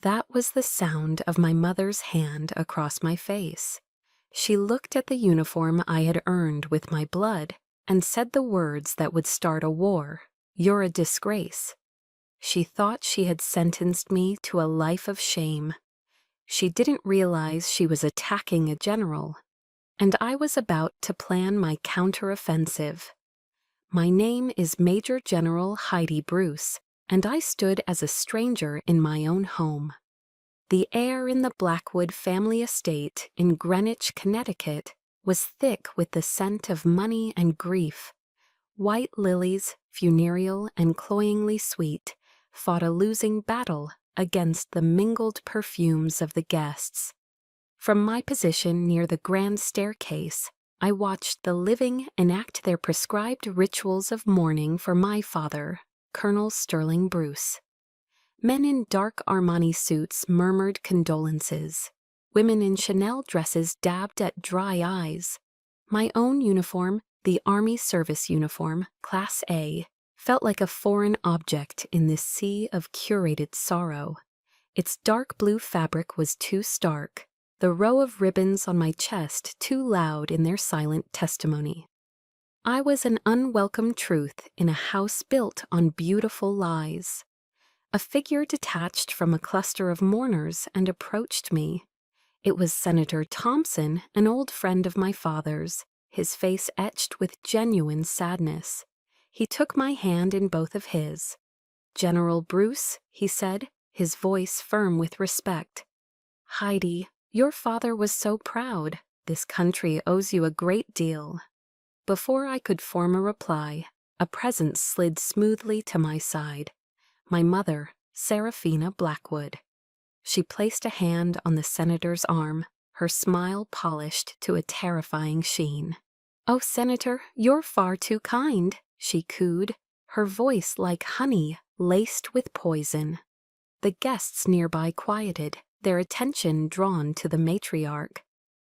That was the sound of my mother's hand across my face. She looked at the uniform I had earned with my blood and said the words that would start a war. "You're a disgrace." She thought she had sentenced me to a life of shame. She didn't realize she was attacking a general, and I was about to plan my counteroffensive. My name is Major General Heidi Bruce, and I stood as a stranger in my own home. The air in the Blackwood family estate in Greenwich, Connecticut, was thick with the scent of money and grief. White lilies, funereal and cloyingly sweet, fought a losing battle against the mingled perfumes of the guests. From my position near the grand staircase, I watched the living enact their prescribed rituals of mourning for my father, Colonel Sterling Bruce. Men in dark Armani suits murmured condolences. Women in Chanel dresses dabbed at dry eyes. My own uniform, the Army Service uniform, Class A, felt like a foreign object in this sea of curated sorrow. Its dark blue fabric was too stark, the row of ribbons on my chest too loud in their silent testimony. I was an unwelcome truth in a house built on beautiful lies. A figure detached from a cluster of mourners and approached me. It was Senator Thompson, an old friend of my father's, his face etched with genuine sadness. He took my hand in both of his. "General Bruce," he said, his voice firm with respect. "Heidi, your father was so proud. This country owes you a great deal." Before I could form a reply, a presence slid smoothly to my side. My mother, Seraphina Blackwood. She placed a hand on the senator's arm, her smile polished to a terrifying sheen. "Oh, Senator, you're far too kind," she cooed, her voice like honey laced with poison. The guests nearby quieted, their attention drawn to the matriarch.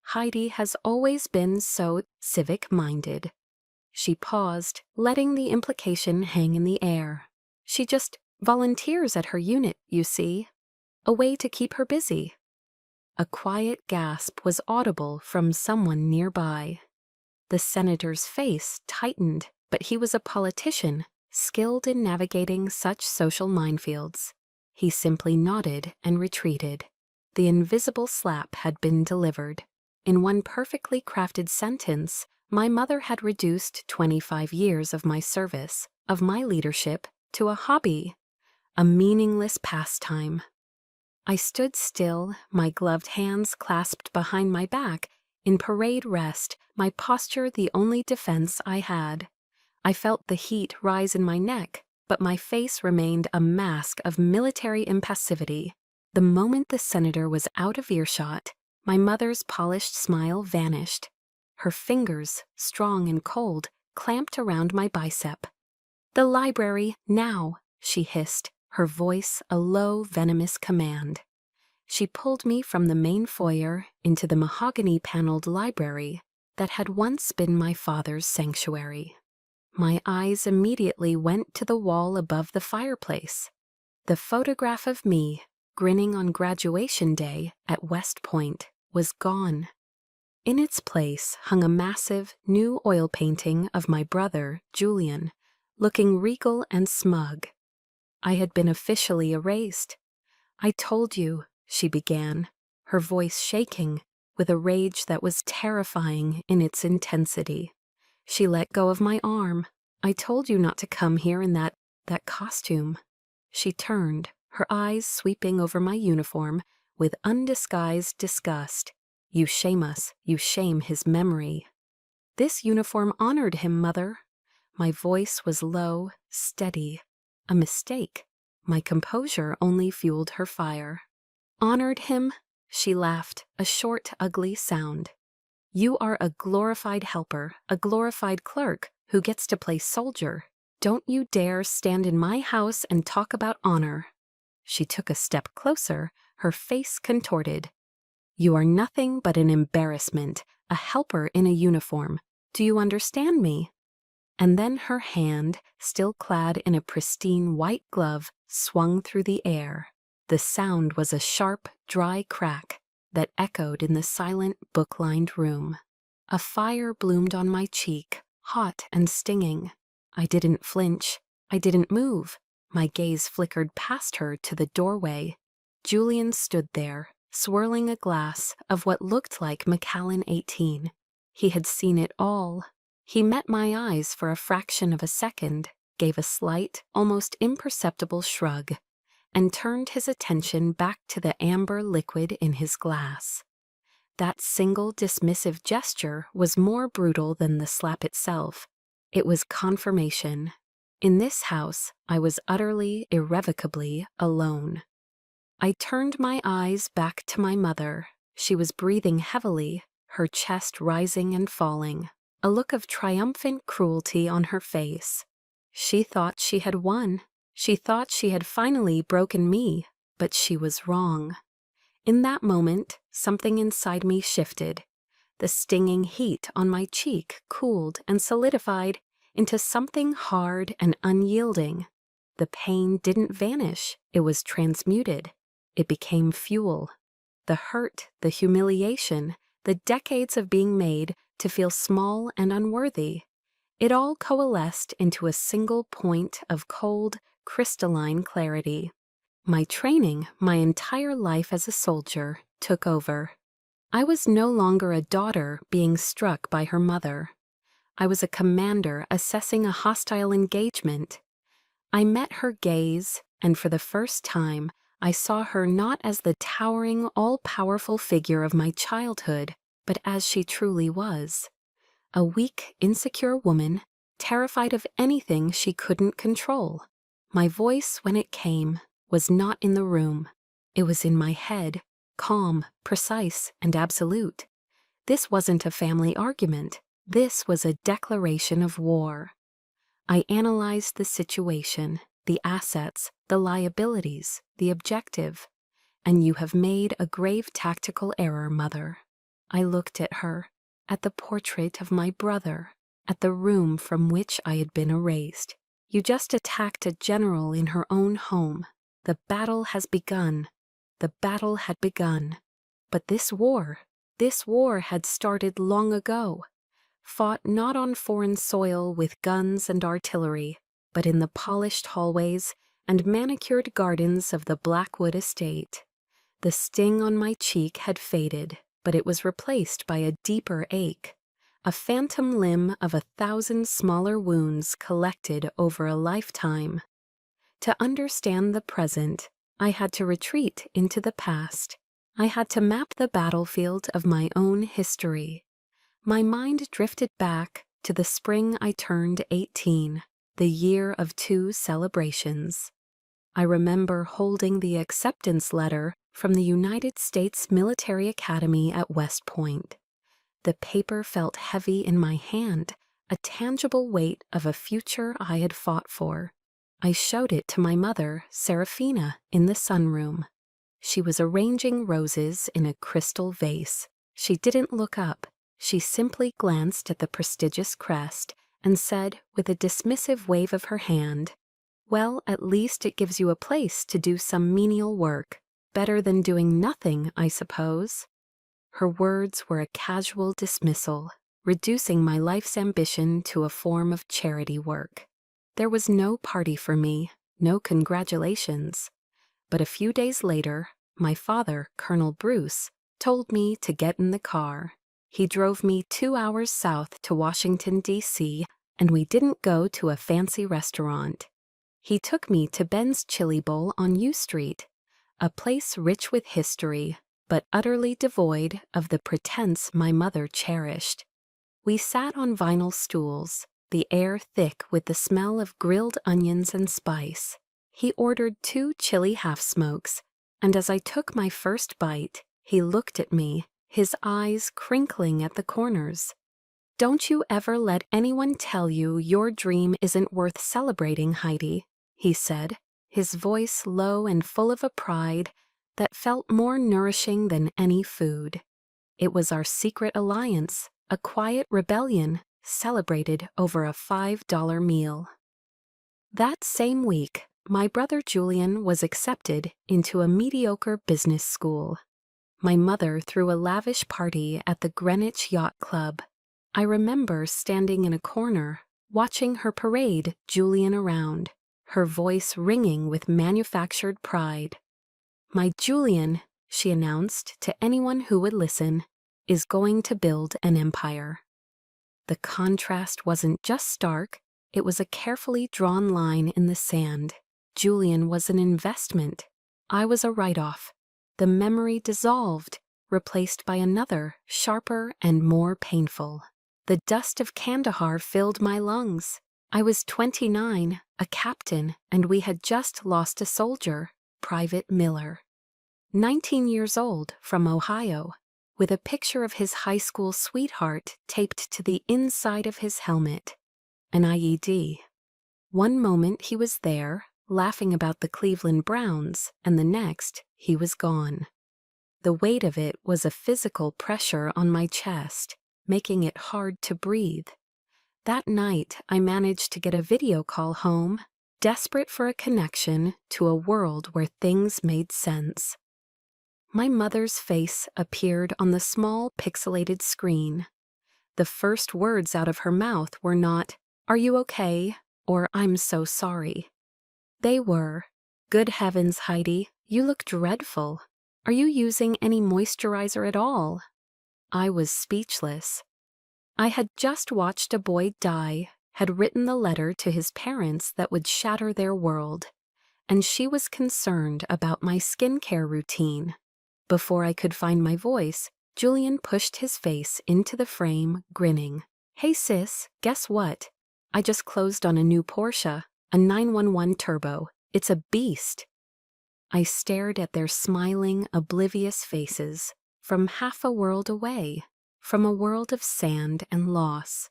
Heidi has always been so civic-minded. She paused, letting the implication hang in the air. She just volunteers at her unit, you see. A way to keep her busy. A quiet gasp was audible from someone nearby. The senator's face tightened, but he was a politician, skilled in navigating such social minefields. He simply nodded and retreated. The invisible slap had been delivered. In one perfectly crafted sentence, my mother had reduced 25 years of my service, of my leadership, to a hobby, a meaningless pastime. I stood still, my gloved hands clasped behind my back, in parade rest, my posture the only defense I had. I felt the heat rise in my neck, but my face remained a mask of military impassivity. The moment the senator was out of earshot, my mother's polished smile vanished. Her fingers, strong and cold, clamped around my bicep. "The library, now," she hissed, her voice a low, venomous command. She pulled me from the main foyer into the mahogany-paneled library that had once been my father's sanctuary. My eyes immediately went to the wall above the fireplace. The photograph of me, grinning on graduation day at West Point, was gone. In its place hung a massive, new oil painting of my brother, Julian, looking regal and smug. I had been officially erased. "I told you," she began, her voice shaking, with a rage that was terrifying in its intensity. She let go of my arm. "I told you not to come here in that costume." She turned, her eyes sweeping over my uniform with undisguised disgust. "You shame us. You shame his memory." "This uniform honored him, Mother." My voice was low, steady. A mistake. My composure only fueled her fire. "Honored him?" She laughed, a short, ugly sound. "You are a glorified helper, a glorified clerk, who gets to play soldier. Don't you dare stand in my house and talk about honor." She took a step closer, her face contorted. "You are nothing but an embarrassment, a helper in a uniform. Do you understand me?" And then her hand, still clad in a pristine white glove, swung through the air. The sound was a sharp, dry crack that echoed in the silent, book-lined room. A fire bloomed on my cheek, hot and stinging. I didn't flinch. I didn't move. My gaze flickered past her to the doorway. Julian stood there, swirling a glass of what looked like Macallan 18. He had seen it all. He met my eyes for a fraction of a second, gave a slight, almost imperceptible shrug, and turned his attention back to the amber liquid in his glass. That single dismissive gesture was more brutal than the slap itself. It was confirmation. In this house, I was utterly, irrevocably alone. I turned my eyes back to my mother. She was breathing heavily, her chest rising and falling, a look of triumphant cruelty on her face. She thought she had won. She thought she had finally broken me, but she was wrong. In that moment, something inside me shifted. The stinging heat on my cheek cooled and solidified into something hard and unyielding. The pain didn't vanish, it was transmuted. It became fuel. The hurt, the humiliation, the decades of being made to feel small and unworthy. It all coalesced into a single point of cold, crystalline clarity. My training, my entire life as a soldier, took over. I was no longer a daughter being struck by her mother. I was a commander assessing a hostile engagement. I met her gaze, and for the first time, I saw her not as the towering, all-powerful figure of my childhood, but as she truly was. A weak, insecure woman, terrified of anything she couldn't control. My voice, when it came, was not in the room. It was in my head, calm, precise, and absolute. This wasn't a family argument. This was a declaration of war. I analyzed the situation, the assets, the liabilities, the objective. And you have made a grave tactical error, Mother. I looked at her, at the portrait of my brother, at the room from which I had been erased. You just attacked a general in her own home. The battle has begun. The battle had begun. But this war had started long ago. Fought not on foreign soil with guns and artillery, but in the polished hallways and manicured gardens of the Blackwood estate. The sting on my cheek had faded, but it was replaced by a deeper ache, a phantom limb of 1,000 smaller wounds collected over a lifetime. To understand the present, I had to retreat into the past. I had to map the battlefield of my own history. My mind drifted back to the spring I turned 18, the year of 2 celebrations. I remember holding the acceptance letter from the United States Military Academy at West Point. The paper felt heavy in my hand, a tangible weight of a future I had fought for. I showed it to my mother, Seraphina, in the sunroom. She was arranging roses in a crystal vase. She didn't look up. She simply glanced at the prestigious crest and said, with a dismissive wave of her hand, "Well, at least it gives you a place to do some menial work. Better than doing nothing, I suppose." Her words were a casual dismissal, reducing my life's ambition to a form of charity work. There was no party for me, no congratulations. But a few days later, my father, Colonel Bruce, told me to get in the car. He drove me 2 hours south to Washington, D.C., and we didn't go to a fancy restaurant. He took me to Ben's Chili Bowl on U Street, a place rich with history, but utterly devoid of the pretense my mother cherished. We sat on vinyl stools, the air thick with the smell of grilled onions and spice. He ordered 2 chili half-smokes, and as I took my first bite, he looked at me, his eyes crinkling at the corners. "Don't you ever let anyone tell you your dream isn't worth celebrating, Heidi," he said, his voice low and full of a pride that felt more nourishing than any food. It was our secret alliance, a quiet rebellion, celebrated over a $5 meal. That same week, My brother Julian was accepted into a mediocre business school. My mother threw a lavish party at the Greenwich Yacht Club. I remember standing in a corner, watching her parade Julian around, her voice ringing with manufactured pride. "My Julian," she announced to anyone who would listen, "is going to build an empire." The contrast wasn't just stark, it was a carefully drawn line in the sand. Julian was an investment. I was a write-off. The memory dissolved, replaced by another, sharper and more painful. The dust of Kandahar filled my lungs. I was 29, a captain, and we had just lost a soldier, Private Miller. 19 years old, from Ohio, with a picture of his high school sweetheart taped to the inside of his helmet. An IED. One moment he was there, laughing about the Cleveland Browns, and the next, he was gone. The weight of it was a physical pressure on my chest, making it hard to breathe. That night, I managed to get a video call home, desperate for a connection to a world where things made sense. My mother's face appeared on the small pixelated screen. The first words out of her mouth were not, "Are you okay?" or "I'm so sorry." They were, "Good heavens, Heidi, you look dreadful. Are you using any moisturizer at all?" I was speechless. I had just watched a boy die, had written the letter to his parents that would shatter their world, and she was concerned about my skincare routine. Before I could find my voice, Julian pushed his face into the frame, grinning. "Hey sis, guess what? I just closed on a new Porsche, a 911 Turbo. It's a beast." I stared at their smiling, oblivious faces, from half a world away, from a world of sand and loss.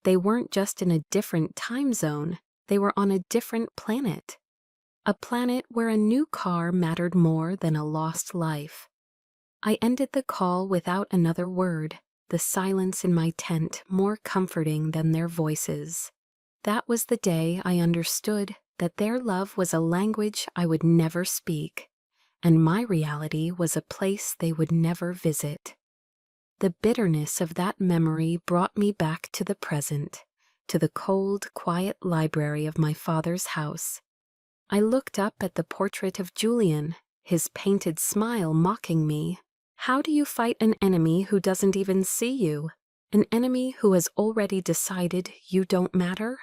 They weren't just in a different time zone, they were on a different planet. A planet where a new car mattered more than a lost life. I ended the call without another word, the silence in my tent more comforting than their voices. That was the day I understood that their love was a language I would never speak, and my reality was a place they would never visit. The bitterness of that memory brought me back to the present, to the cold, quiet library of my father's house. I looked up at the portrait of Julian, his painted smile mocking me. How do you fight an enemy who doesn't even see you? An enemy who has already decided you don't matter?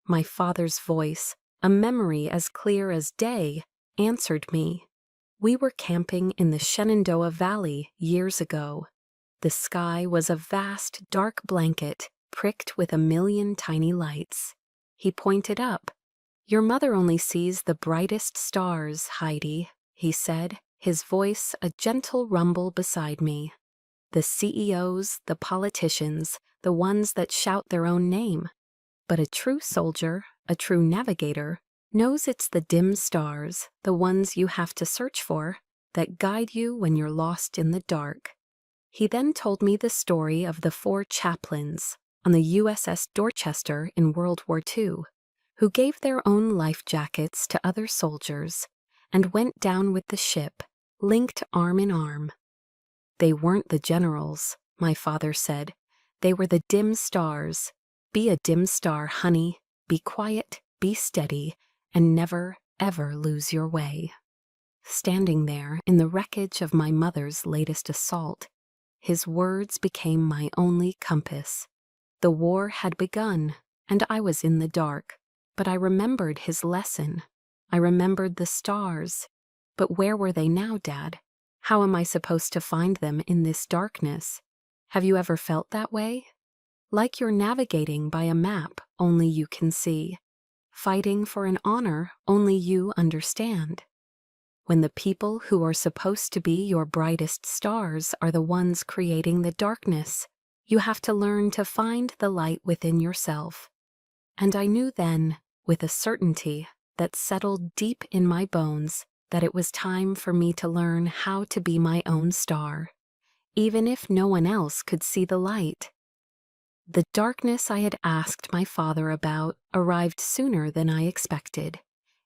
My father's voice, a memory as clear as day, answered me. We were camping in the Shenandoah Valley years ago. The sky was a vast, dark blanket, pricked with a million tiny lights. He pointed up. "Your mother only sees the brightest stars, Heidi," he said, his voice a gentle rumble beside me. "The CEOs, the politicians, the ones that shout their own name. But a true soldier, a true navigator, knows it's the dim stars, the ones you have to search for, that guide you when you're lost in the dark." He then told me the story of the 4 chaplains on the USS Dorchester in World War II, who gave their own life jackets to other soldiers and went down with the ship, linked arm in arm. "They weren't the generals," my father said. "They were the dim stars. Be a dim star, honey. Be quiet, be steady, and never, ever lose your way." Standing there in the wreckage of my mother's latest assault, his words became my only compass. The war had begun, and I was in the dark, but I remembered his lesson. I remembered the stars. But where were they now, Dad? How am I supposed to find them in this darkness? Have you ever felt that way? Like you're navigating by a map only you can see, fighting for an honor only you understand. When the people who are supposed to be your brightest stars are the ones creating the darkness, you have to learn to find the light within yourself. And I knew then, with a certainty that settled deep in my bones, that it was time for me to learn how to be my own star, even if no one else could see the light. The darkness I had asked my father about arrived sooner than I expected.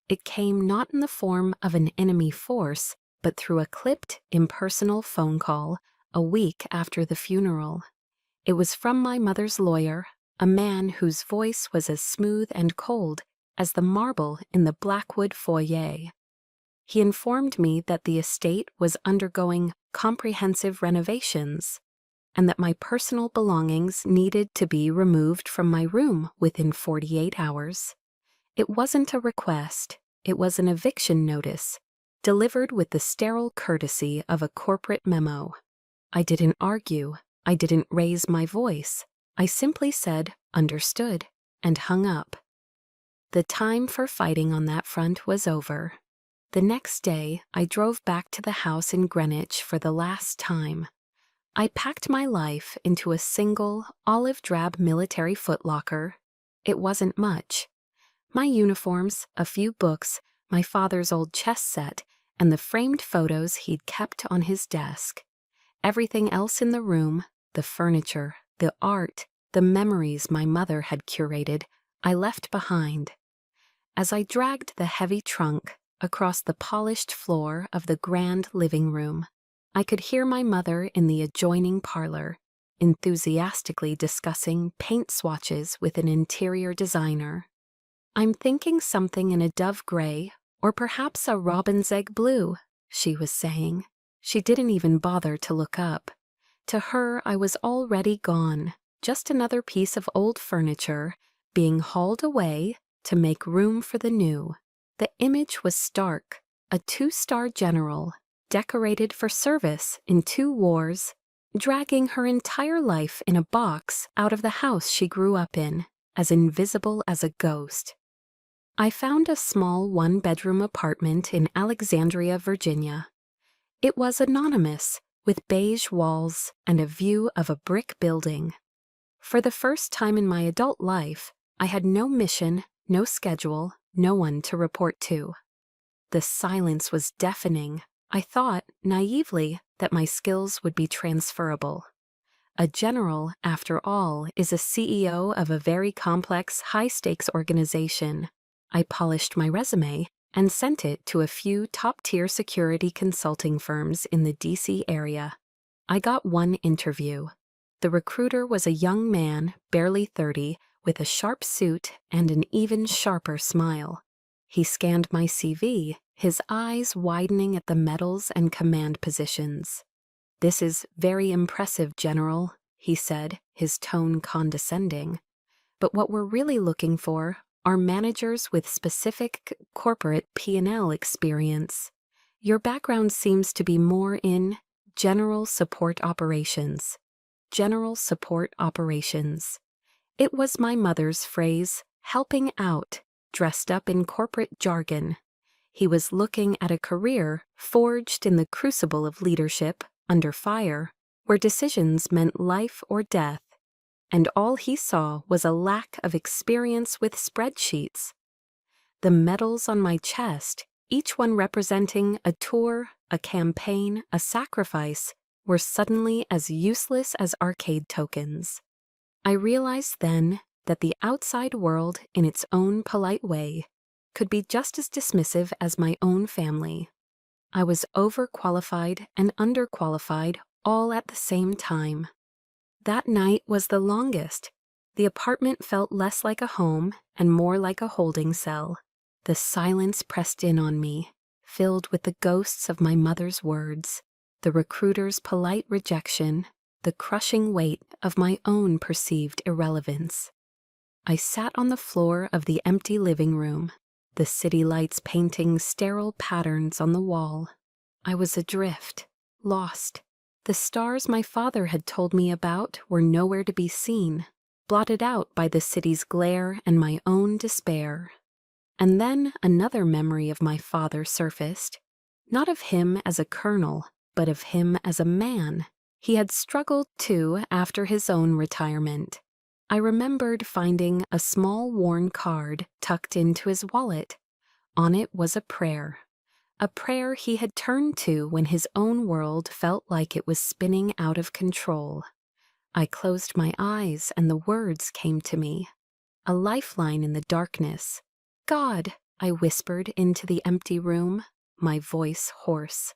It came not in the form of an enemy force, but through a clipped, impersonal phone call a week after the funeral. It was from my mother's lawyer, a man whose voice was as smooth and cold as the marble in the Blackwood foyer. He informed me that the estate was undergoing comprehensive renovations, and that my personal belongings needed to be removed from my room within 48 hours. It wasn't a request, it was an eviction notice, delivered with the sterile courtesy of a corporate memo. I didn't argue, I didn't raise my voice. I simply said, "Understood," and hung up. The time for fighting on that front was over. The next day, I drove back to the house in Greenwich for the last time. I packed my life into a single, olive-drab military footlocker. It wasn't much. My uniforms, a few books, my father's old chess set, and the framed photos he'd kept on his desk. Everything else in the room, the furniture, the art, the memories my mother had curated, I left behind. As I dragged the heavy trunk across the polished floor of the grand living room, I could hear my mother in the adjoining parlor, enthusiastically discussing paint swatches with an interior designer. "I'm thinking something in a dove gray, or perhaps a robin's egg blue," she was saying. She didn't even bother to look up. To her, I was already gone, just another piece of old furniture being hauled away to make room for the new. The image was stark, a 2-star general, decorated for service in 2 wars, dragging her entire life in a box out of the house she grew up in, as invisible as a ghost. I found a small 1-bedroom apartment in Alexandria, Virginia. It was anonymous, with beige walls and a view of a brick building. For the first time in my adult life, I had no mission, no schedule, no one to report to. The silence was deafening. I thought, naively, that my skills would be transferable. A general, after all, is a CEO of a very complex, high-stakes organization. I polished my resume and sent it to a few top-tier security consulting firms in the D.C. area. I got one interview. The recruiter was a young man, barely 30, with a sharp suit and an even sharper smile. He scanned my CV, his eyes widening at the medals and command positions. "This is very impressive, General," he said, his tone condescending. "But what we're really looking for are managers with specific corporate P&L experience. Your background seems to be more in general support operations." General support operations. It was my mother's phrase, helping out, dressed up in corporate jargon. He was looking at a career forged in the crucible of leadership, under fire, where decisions meant life or death, and all he saw was a lack of experience with spreadsheets. The medals on my chest, each one representing a tour, a campaign, a sacrifice, were suddenly as useless as arcade tokens. I realized then that the outside world, in its own polite way, could be just as dismissive as my own family. I was overqualified and underqualified all at the same time. That night was the longest. The apartment felt less like a home and more like a holding cell. The silence pressed in on me, filled with the ghosts of my mother's words, the recruiter's polite rejection, the crushing weight of my own perceived irrelevance. I sat on the floor of the empty living room, the city lights painting sterile patterns on the wall. I was adrift, lost. The stars my father had told me about were nowhere to be seen, blotted out by the city's glare and my own despair. And then another memory of my father surfaced, not of him as a colonel, but of him as a man. He had struggled, too, after his own retirement. I remembered finding a small worn card tucked into his wallet. On it was a prayer he had turned to when his own world felt like it was spinning out of control. I closed my eyes and the words came to me, a lifeline in the darkness. "God, I whispered into the empty room, my voice hoarse.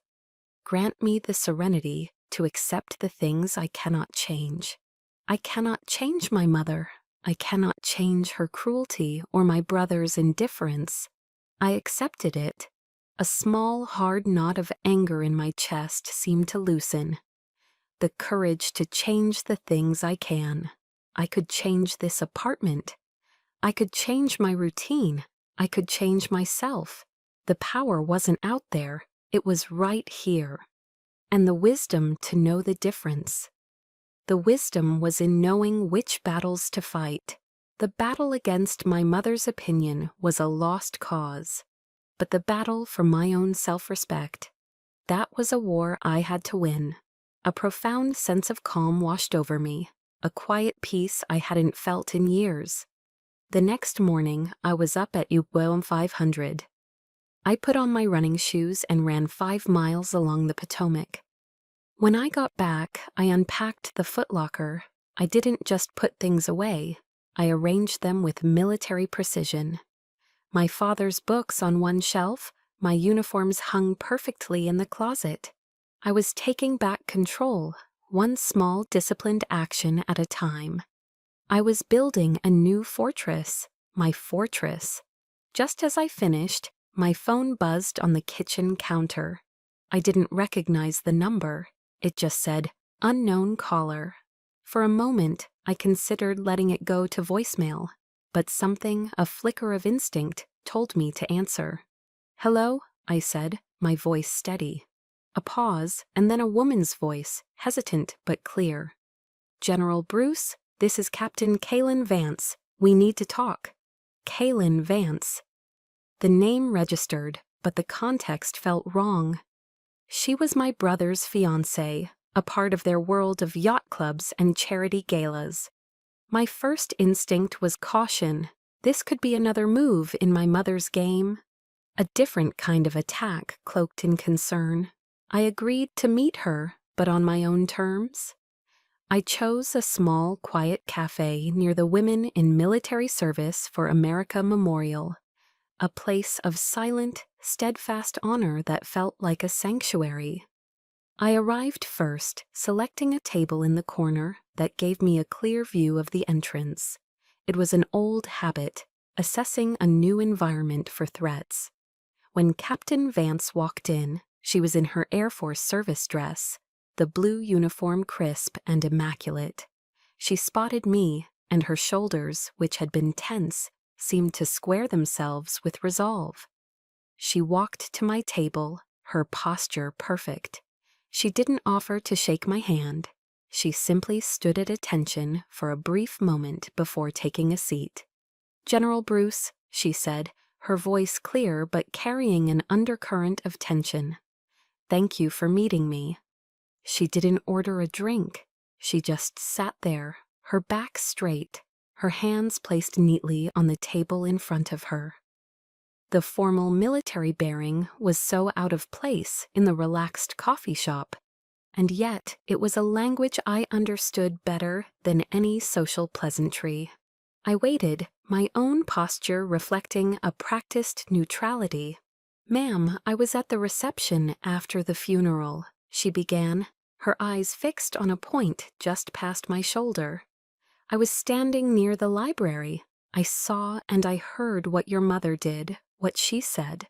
Grant me the serenity to accept the things I cannot change. I cannot change my mother. I cannot change her cruelty or my brother's indifference. I accepted it. A small, hard knot of anger in my chest seemed to loosen. The courage to change the things I can. I could change this apartment. I could change my routine. I could change myself. The power wasn't out there. It was right here. And the wisdom to know the difference. The wisdom was in knowing which battles to fight. The battle against my mother's opinion was a lost cause. But the battle for my own self-respect, that was a war I had to win. A profound sense of calm washed over me, a quiet peace I hadn't felt in years. The next morning, I was up at UWM 500. I put on my running shoes and ran 5 miles along the Potomac. When I got back, I unpacked the footlocker. I didn't just put things away. I arranged them with military precision. My father's books on one shelf, my uniforms hung perfectly in the closet. I was taking back control, one small disciplined action at a time. I was building a new fortress, my fortress. Just as I finished, my phone buzzed on the kitchen counter. I didn't recognize the number. It just said, "Unknown caller." For a moment, I considered letting it go to voicemail, but something, a flicker of instinct, told me to answer. "Hello," I said, my voice steady. A pause, and then a woman's voice, hesitant but clear. "General Bruce, this is Captain Kaylin Vance. We need to talk." Kaylin Vance. The name registered, but the context felt wrong. She was my brother's fiancée, a part of their world of yacht clubs and charity galas. My first instinct was caution. This could be another move in my mother's game. A different kind of attack cloaked in concern. I agreed to meet her, but on my own terms. I chose a small, quiet cafe near the Women in Military Service for America Memorial, a place of silent, steadfast honor that felt like a sanctuary. I arrived first, selecting a table in the corner that gave me a clear view of the entrance. It was an old habit, assessing a new environment for threats. When Captain Vance walked in, she was in her Air Force service dress, the blue uniform crisp and immaculate. She spotted me, and her shoulders, which had been tense, seemed to square themselves with resolve. She walked to my table, her posture perfect. She didn't offer to shake my hand. She simply stood at attention for a brief moment before taking a seat. "General Bruce," she said, her voice clear but carrying an undercurrent of tension. "Thank you for meeting me." She didn't order a drink. She just sat there, her back straight, her hands placed neatly on the table in front of her. The formal military bearing was so out of place in the relaxed coffee shop, and yet it was a language I understood better than any social pleasantry. I waited, my own posture reflecting a practiced neutrality. "Ma'am, I was at the reception after the funeral," she began, her eyes fixed on a point just past my shoulder. "I was standing near the library. I saw and I heard what your mother did, what she said."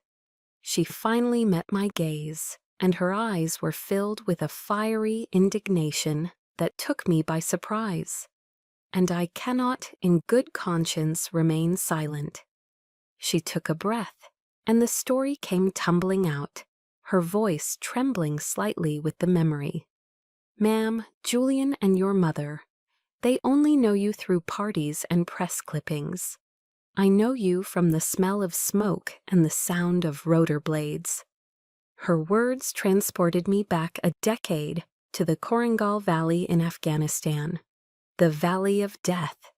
She finally met my gaze, and her eyes were filled with a fiery indignation that took me by surprise. And I cannot, in good conscience, remain silent. She took a breath, and the story came tumbling out, her voice trembling slightly with the memory. "Ma'am, Julian and your mother, they only know you through parties and press clippings. I know you from the smell of smoke and the sound of rotor blades." Her words transported me back a decade to the Korangal Valley in Afghanistan, the Valley of Death.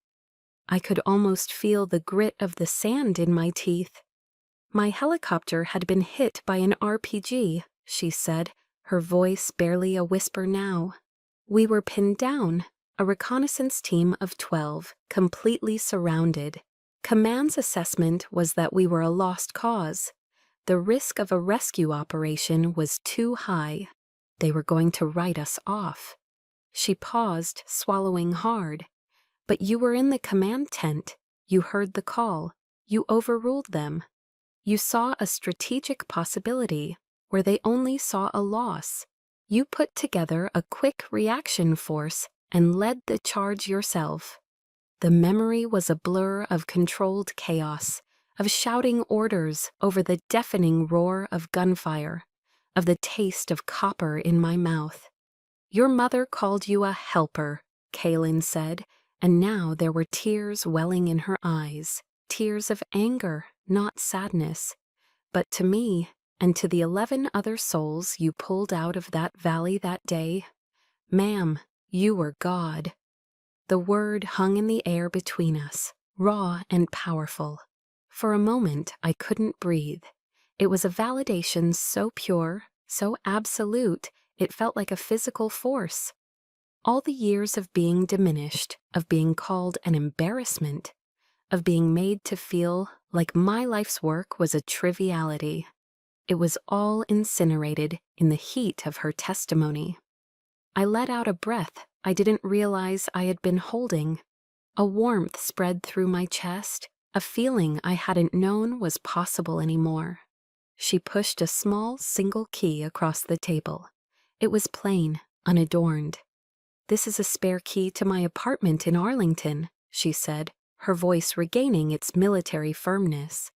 I could almost feel the grit of the sand in my teeth. "My helicopter had been hit by an RPG," she said, her voice barely a whisper now. "We were pinned down, a reconnaissance team of 12, completely surrounded. Command's assessment was that we were a lost cause. The risk of a rescue operation was too high. They were going to write us off. She paused, swallowing hard. But you were in the command tent. You heard the call. You overruled them. You saw a strategic possibility where they only saw a loss. You put together a quick reaction force and led the charge yourself. The memory was a blur of controlled chaos, of shouting orders over the deafening roar of gunfire, of the taste of copper in my mouth. Your mother called you a helper, Kaylin said, and now there were tears welling in her eyes, tears of anger, not sadness. But to me, and to the 11 other souls you pulled out of that valley that day, ma'am, you were God. The word hung in the air between us, raw and powerful. For a moment, I couldn't breathe. It was a validation so pure, so absolute, it felt like a physical force. All the years of being diminished, of being called an embarrassment, of being made to feel like my life's work was a triviality. It was all incinerated in the heat of her testimony. I let out a breath I didn't realize I had been holding. A warmth spread through my chest, a feeling I hadn't known was possible anymore. She pushed a small single key across the table. It was plain, unadorned. "This is a spare key to my apartment in Arlington," she said, her voice regaining its military firmness.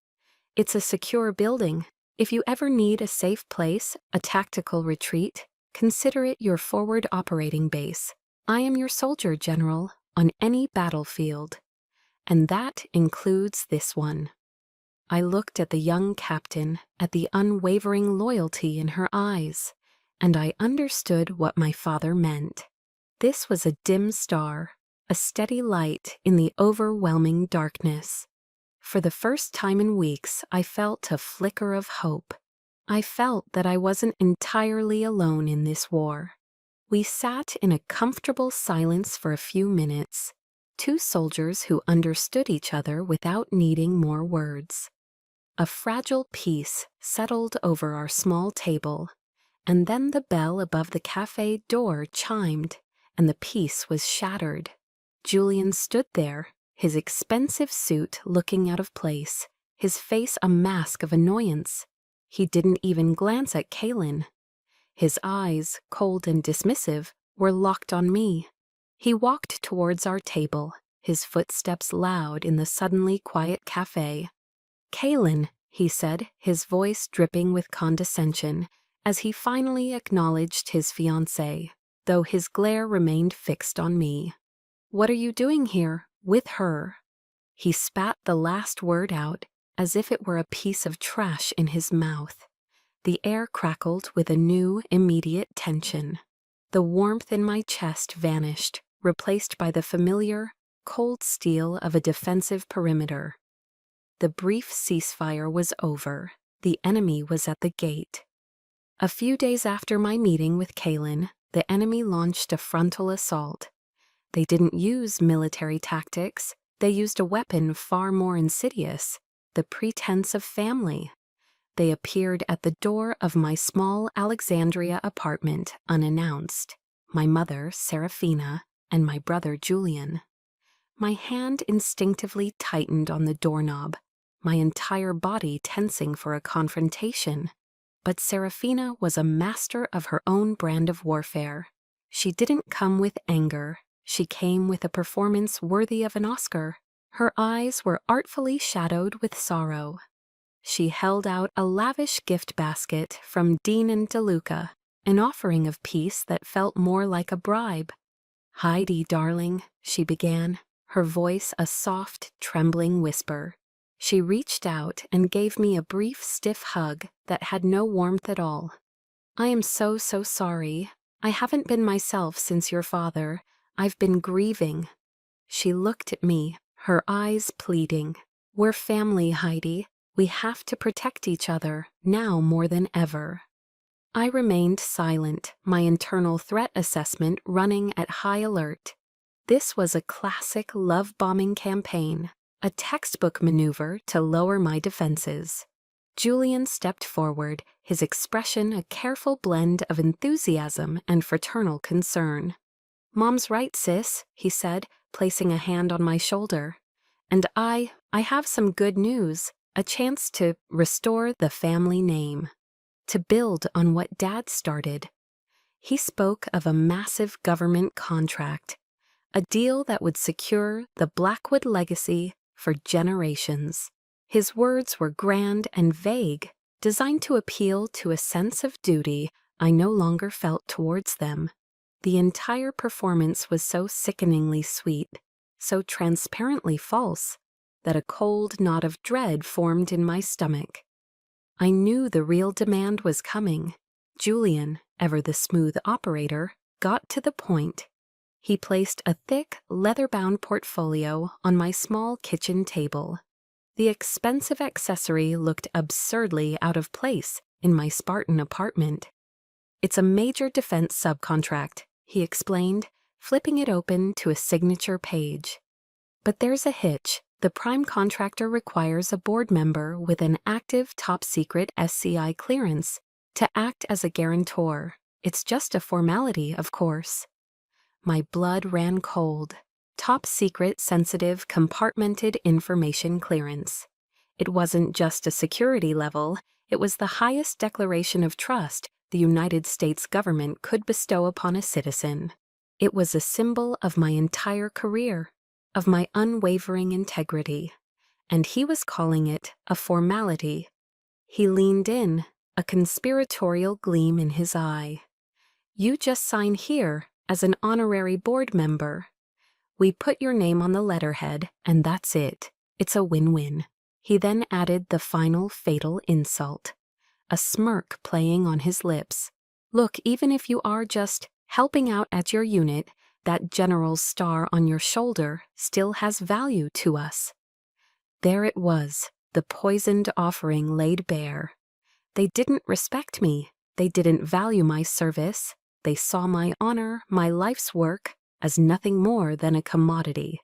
"It's a secure building. If you ever need a safe place, a tactical retreat, consider it your forward operating base. I am your soldier, General, on any battlefield. And that includes this one." I looked at the young captain, at the unwavering loyalty in her eyes, and I understood what my father meant. This was a dim star, a steady light in the overwhelming darkness. For the first time in weeks, I felt a flicker of hope. I felt that I wasn't entirely alone in this war. We sat in a comfortable silence for a few minutes, two soldiers who understood each other without needing more words. A fragile peace settled over our small table, and then the bell above the cafe door chimed, and the peace was shattered. Julian stood there, his expensive suit looking out of place, his face a mask of annoyance. He didn't even glance at Kaylin. His eyes, cold and dismissive, were locked on me. He walked towards our table, his footsteps loud in the suddenly quiet cafe. "Kaylin," he said, his voice dripping with condescension, as he finally acknowledged his fiancée, though his glare remained fixed on me. "What are you doing here, with her?" He spat the last word out, as if it were a piece of trash in his mouth. The air crackled with a new, immediate tension. The warmth in my chest vanished, replaced by the familiar, cold steel of a defensive perimeter. The brief ceasefire was over. The enemy was at the gate. A few days after my meeting with Kaylin, the enemy launched a frontal assault. They didn't use military tactics. They used a weapon far more insidious, the pretense of family. They appeared at the door of my small Alexandria apartment unannounced, my mother, Serafina, and my brother, Julian. My hand instinctively tightened on the doorknob, my entire body tensing for a confrontation. But Serafina was a master of her own brand of warfare. She didn't come with anger. She came with a performance worthy of an Oscar. Her eyes were artfully shadowed with sorrow. She held out a lavish gift basket from Dean and DeLuca, an offering of peace that felt more like a bribe. "Heidi, darling," she began, her voice a soft, trembling whisper. She reached out and gave me a brief, stiff hug that had no warmth at all. "I am so sorry. I haven't been myself since your father. I've been grieving." She looked at me, her eyes pleading. "We're family, Heidi. We have to protect each other, now more than ever." I remained silent, my internal threat assessment running at high alert. This was a classic love-bombing campaign. a textbook maneuver to lower my defenses. Julian stepped forward, his expression a careful blend of enthusiasm and fraternal concern. "Mom's right, sis," he said, placing a hand on my shoulder. "And I have some good news, a chance to restore the family name, to build on what Dad started." He spoke of a massive government contract, a deal that would secure the Blackwood legacy for generations. His words were grand and vague, designed to appeal to a sense of duty I no longer felt towards them. The entire performance was so sickeningly sweet, so transparently false, that a cold knot of dread formed in my stomach. I knew the real demand was coming. Julian, ever the smooth operator, got to the point. He placed a thick, leather-bound portfolio on my small kitchen table. The expensive accessory looked absurdly out of place in my Spartan apartment. "It's a major defense subcontract," he explained, flipping it open to a signature page. "But there's a hitch. The prime contractor requires a board member with an active top-secret SCI clearance to act as a guarantor. It's just a formality, of course." My blood ran cold. Top-secret, sensitive, compartmented information clearance. It wasn't just a security level, it was the highest declaration of trust the United States government could bestow upon a citizen. It was a symbol of my entire career, of my unwavering integrity, and he was calling it a formality. He leaned in, a conspiratorial gleam in his eye. "You just sign here as an honorary board member. We put your name on the letterhead, and that's it. It's a win-win." He then added the final fatal insult, a smirk playing on his lips. "Look, even if you are just helping out at your unit, that general's star on your shoulder still has value to us." There it was, the poisoned offering laid bare. They didn't respect me. They didn't value my service. They saw my honor, my life's work, as nothing more than a commodity,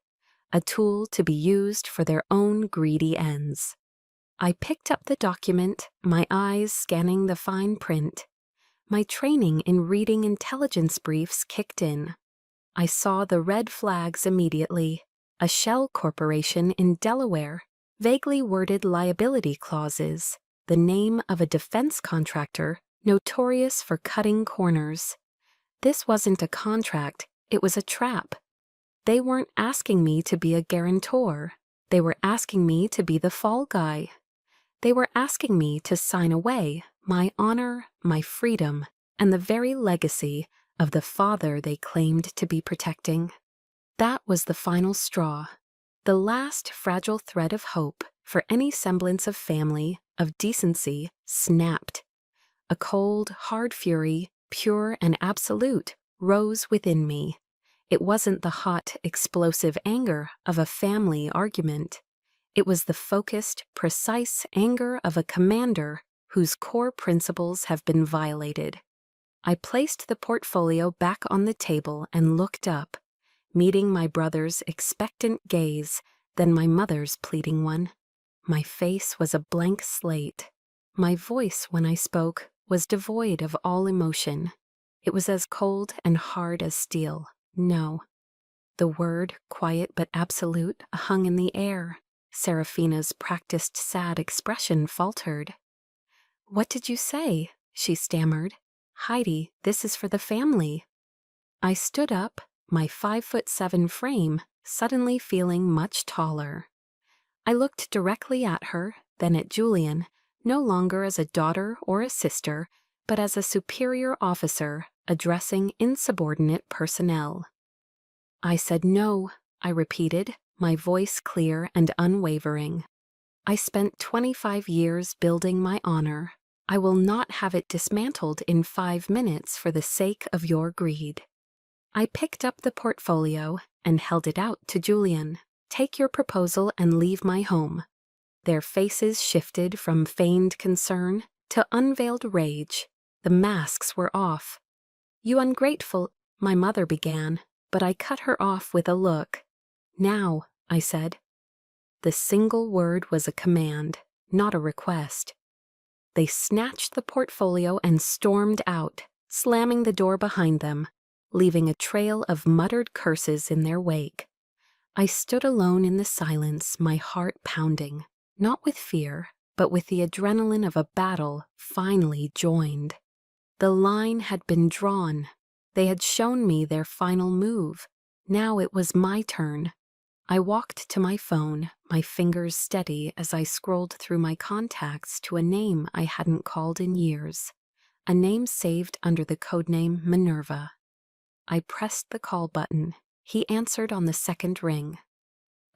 a tool to be used for their own greedy ends. I picked up the document, my eyes scanning the fine print. My training in reading intelligence briefs kicked in. I saw the red flags immediately. A shell corporation in Delaware, vaguely worded liability clauses, the name of a defense contractor notorious for cutting corners. This wasn't a contract, it was a trap. They weren't asking me to be a guarantor. They were asking me to be the fall guy. They were asking me to sign away my honor, my freedom, and the very legacy of the father they claimed to be protecting. That was the final straw, the last fragile thread of hope for any semblance of family, of decency, snapped. A cold, hard fury, pure and absolute, rose within me. It wasn't the hot, explosive anger of a family argument. It was the focused, precise anger of a commander whose core principles have been violated. I placed the portfolio back on the table and looked up, meeting my brother's expectant gaze, then my mother's pleading one. My face was a blank slate. My voice, when I spoke, was devoid of all emotion. It was as cold and hard as steel. No. The word, quiet but absolute, hung in the air. Seraphina's practiced sad expression faltered. "What did you say?" she stammered. "Heidi, this is for the family." I stood up, my 5'7" frame suddenly feeling much taller. I looked directly at her, then at Julian, no longer as a daughter or a sister, but as a superior officer addressing insubordinate personnel. "I said no," I repeated, my voice clear and unwavering. "I spent 25 years building my honor. I will not have it dismantled in 5 minutes for the sake of your greed." I picked up the portfolio and held it out to Julian. "Take your proposal and leave my home." Their faces shifted from feigned concern to unveiled rage. The masks were off. "You ungrateful," my mother began, but I cut her off with a look. "Now," I said. The single word was a command, not a request. They snatched the portfolio and stormed out, slamming the door behind them, leaving a trail of muttered curses in their wake. I stood alone in the silence, my heart pounding, not with fear, but with the adrenaline of a battle finally joined. The line had been drawn. They had shown me their final move. Now it was my turn. I walked to my phone, my fingers steady as I scrolled through my contacts to a name I hadn't called in years, a name saved under the codename Minerva. I pressed the call button. He answered on the second ring.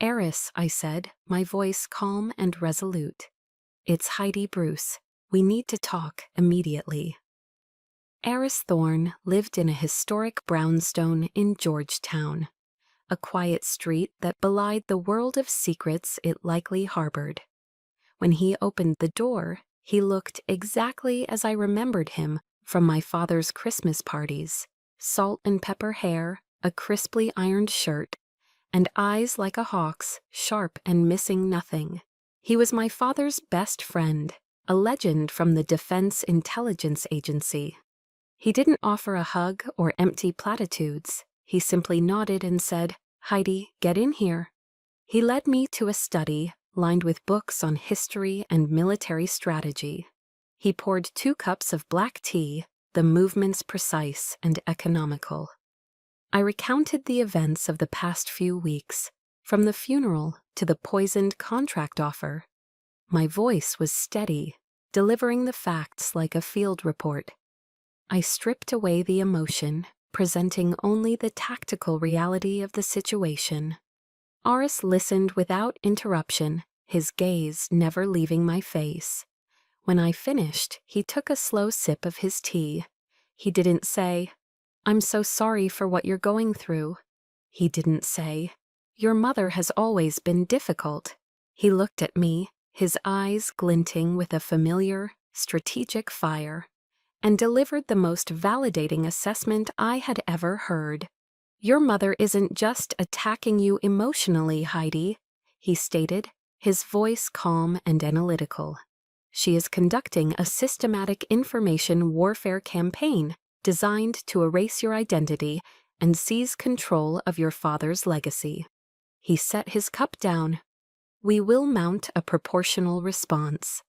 "Eris," I said, my voice calm and resolute. "It's Heidi Bruce. We need to talk immediately." Eris Thorne lived in a historic brownstone in Georgetown, a quiet street that belied the world of secrets it likely harbored. When he opened the door, he looked exactly as I remembered him from my father's Christmas parties: salt and pepper hair, a crisply ironed shirt, and eyes like a hawk's, sharp and missing nothing. He was my father's best friend, a legend from the Defense Intelligence Agency. He didn't offer a hug or empty platitudes. He simply nodded and said, "Heidi, get in here." He led me to a study lined with books on history and military strategy. He poured 2 cups of black tea, the movements precise and economical. I recounted the events of the past few weeks, from the funeral to the poisoned contract offer. My voice was steady, delivering the facts like a field report. I stripped away the emotion, presenting only the tactical reality of the situation. Aris listened without interruption, his gaze never leaving my face. When I finished, he took a slow sip of his tea. He didn't say, "I'm so sorry for what you're going through." He didn't say, "Your mother has always been difficult." He looked at me, his eyes glinting with a familiar, strategic fire, and delivered the most validating assessment I had ever heard. "Your mother isn't just attacking you emotionally, Heidi," he stated, his voice calm and analytical. "She is conducting a systematic information warfare campaign designed to erase your identity and seize control of your father's legacy." He set his cup down. "We will mount a proportional response."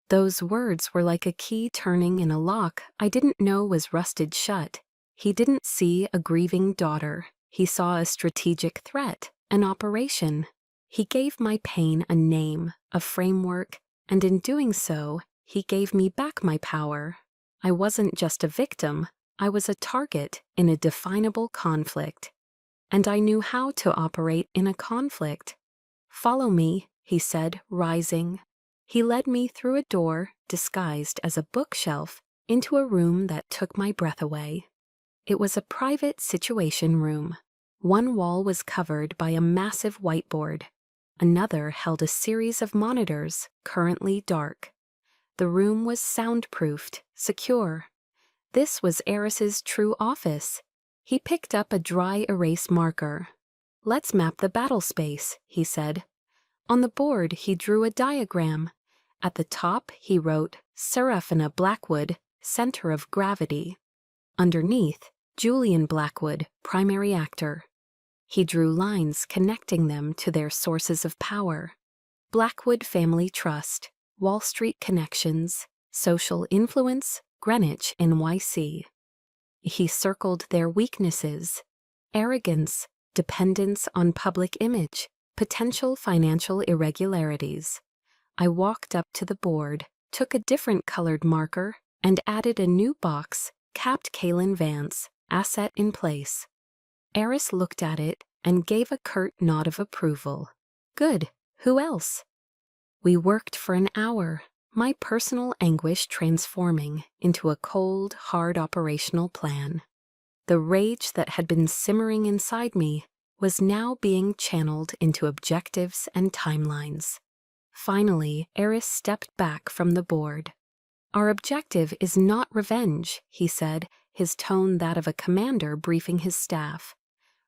Those words were like a key turning in a lock I didn't know was rusted shut. He didn't see a grieving daughter. He saw a strategic threat, an operation. He gave my pain a name, a framework, and in doing so, he gave me back my power. I wasn't just a victim, I was a target in a definable conflict. And I knew how to operate in a conflict. "Follow me," he said, rising. He led me through a door, disguised as a bookshelf, into a room that took my breath away. It was a private situation room. One wall was covered by a massive whiteboard. Another held a series of monitors, currently dark. The room was soundproofed, secure. This was Eris's true office. He picked up a dry erase marker. "Let's map the battle space," he said. On the board, he drew a diagram. At the top, he wrote, "Seraphina Blackwood, center of gravity." Underneath, "Julian Blackwood, primary actor." He drew lines connecting them to their sources of power: Blackwood Family Trust, Wall Street connections, social influence, Greenwich, NYC. He circled their weaknesses: arrogance, dependence on public image, potential financial irregularities. I walked up to the board, took a different colored marker, and added a new box, capped Kaylin Vance, asset in place. Eris looked at it and gave a curt nod of approval. "Good. Who else?" We worked for an hour, my personal anguish transforming into a cold, hard operational plan. The rage that had been simmering inside me was now being channeled into objectives and timelines. Finally, Eris stepped back from the board. "Our objective is not revenge," he said, his tone that of a commander briefing his staff.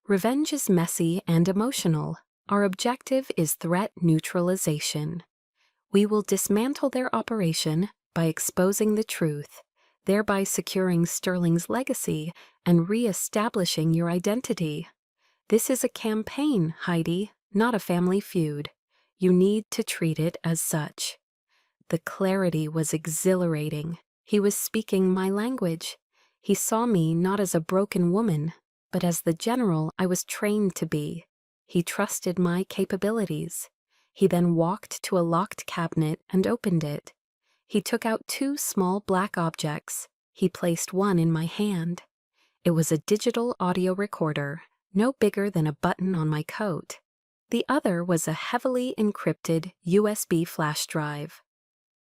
"Revenge is messy and emotional. Our objective is threat neutralization. We will dismantle their operation by exposing the truth, thereby securing Sterling's legacy and re-establishing your identity. This is a campaign, Heidi, not a family feud. You need to treat it as such." The clarity was exhilarating. He was speaking my language. He saw me not as a broken woman, but as the general I was trained to be. He trusted my capabilities. He then walked to a locked cabinet and opened it. He took out 2 small black objects. He placed one in my hand. It was a digital audio recorder, no bigger than a button on my coat. The other was a heavily encrypted USB flash drive.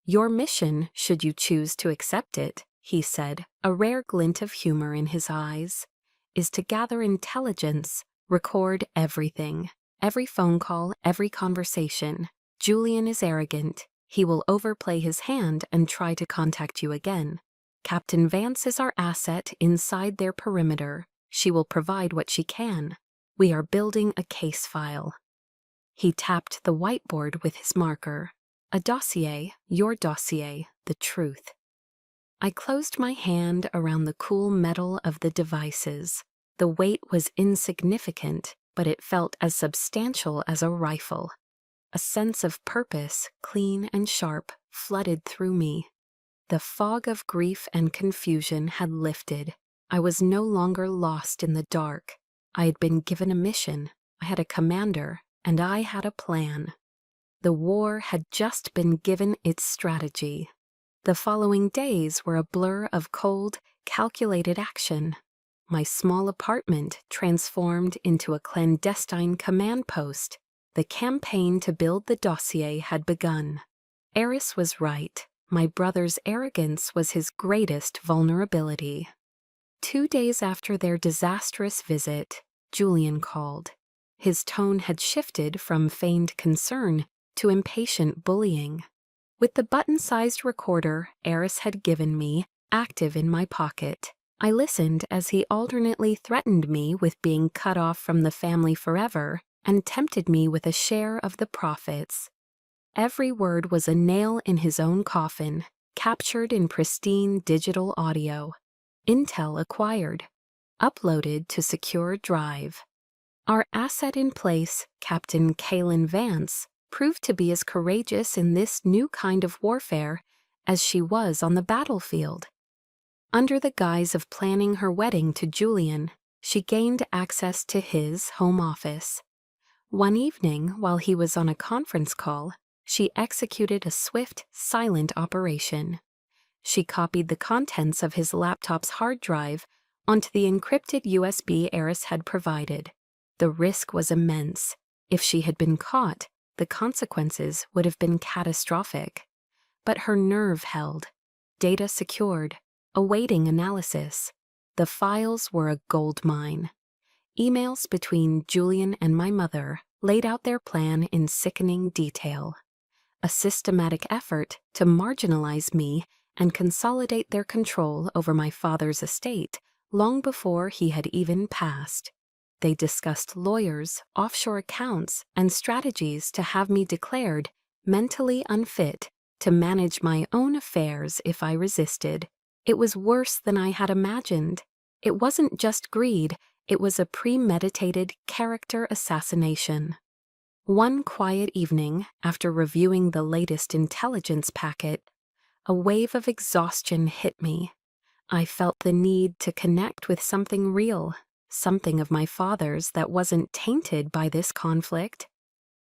"Your mission, should you choose to accept it," he said, a rare glint of humor in his eyes, "is to gather intelligence, record everything, every phone call, every conversation. Julian is arrogant. He will overplay his hand and try to contact you again. Captain Vance is our asset inside their perimeter. She will provide what she can. We are building a case file." He tapped the whiteboard with his marker. "A dossier, your dossier, the truth." I closed my hand around the cool metal of the devices. The weight was insignificant, but it felt as substantial as a rifle. A sense of purpose, clean and sharp, flooded through me. The fog of grief and confusion had lifted. I was no longer lost in the dark. I had been given a mission. I had a commander, and I had a plan. The war had just been given its strategy. The following days were a blur of cold, calculated action. My small apartment transformed into a clandestine command post. The campaign to build the dossier had begun. Eris was right. My brother's arrogance was his greatest vulnerability. 2 days after their disastrous visit, Julian called. His tone had shifted from feigned concern to impatient bullying. With the button-sized recorder Eris had given me active in my pocket, I listened as he alternately threatened me with being cut off from the family forever and tempted me with a share of the profits. Every word was a nail in his own coffin, captured in pristine digital audio. Intel acquired, uploaded to secure drive. Our asset in place, Captain Kaylin Vance, proved to be as courageous in this new kind of warfare as she was on the battlefield. Under the guise of planning her wedding to Julian, she gained access to his home office. One evening, while he was on a conference call, she executed a swift, silent operation. She copied the contents of his laptop's hard drive onto the encrypted USB Eris had provided. The risk was immense. If she had been caught, the consequences would have been catastrophic. But her nerve held. Data secured, awaiting analysis. The files were a goldmine. Emails between Julian and my mother laid out their plan in sickening detail. A systematic effort to marginalize me and consolidate their control over my father's estate long before he had even passed. They discussed lawyers, offshore accounts, and strategies to have me declared mentally unfit to manage my own affairs if I resisted. It was worse than I had imagined. It wasn't just greed, it was a premeditated character assassination. One quiet evening, after reviewing the latest intelligence packet, a wave of exhaustion hit me. I felt the need to connect with something real, something of my father's that wasn't tainted by this conflict.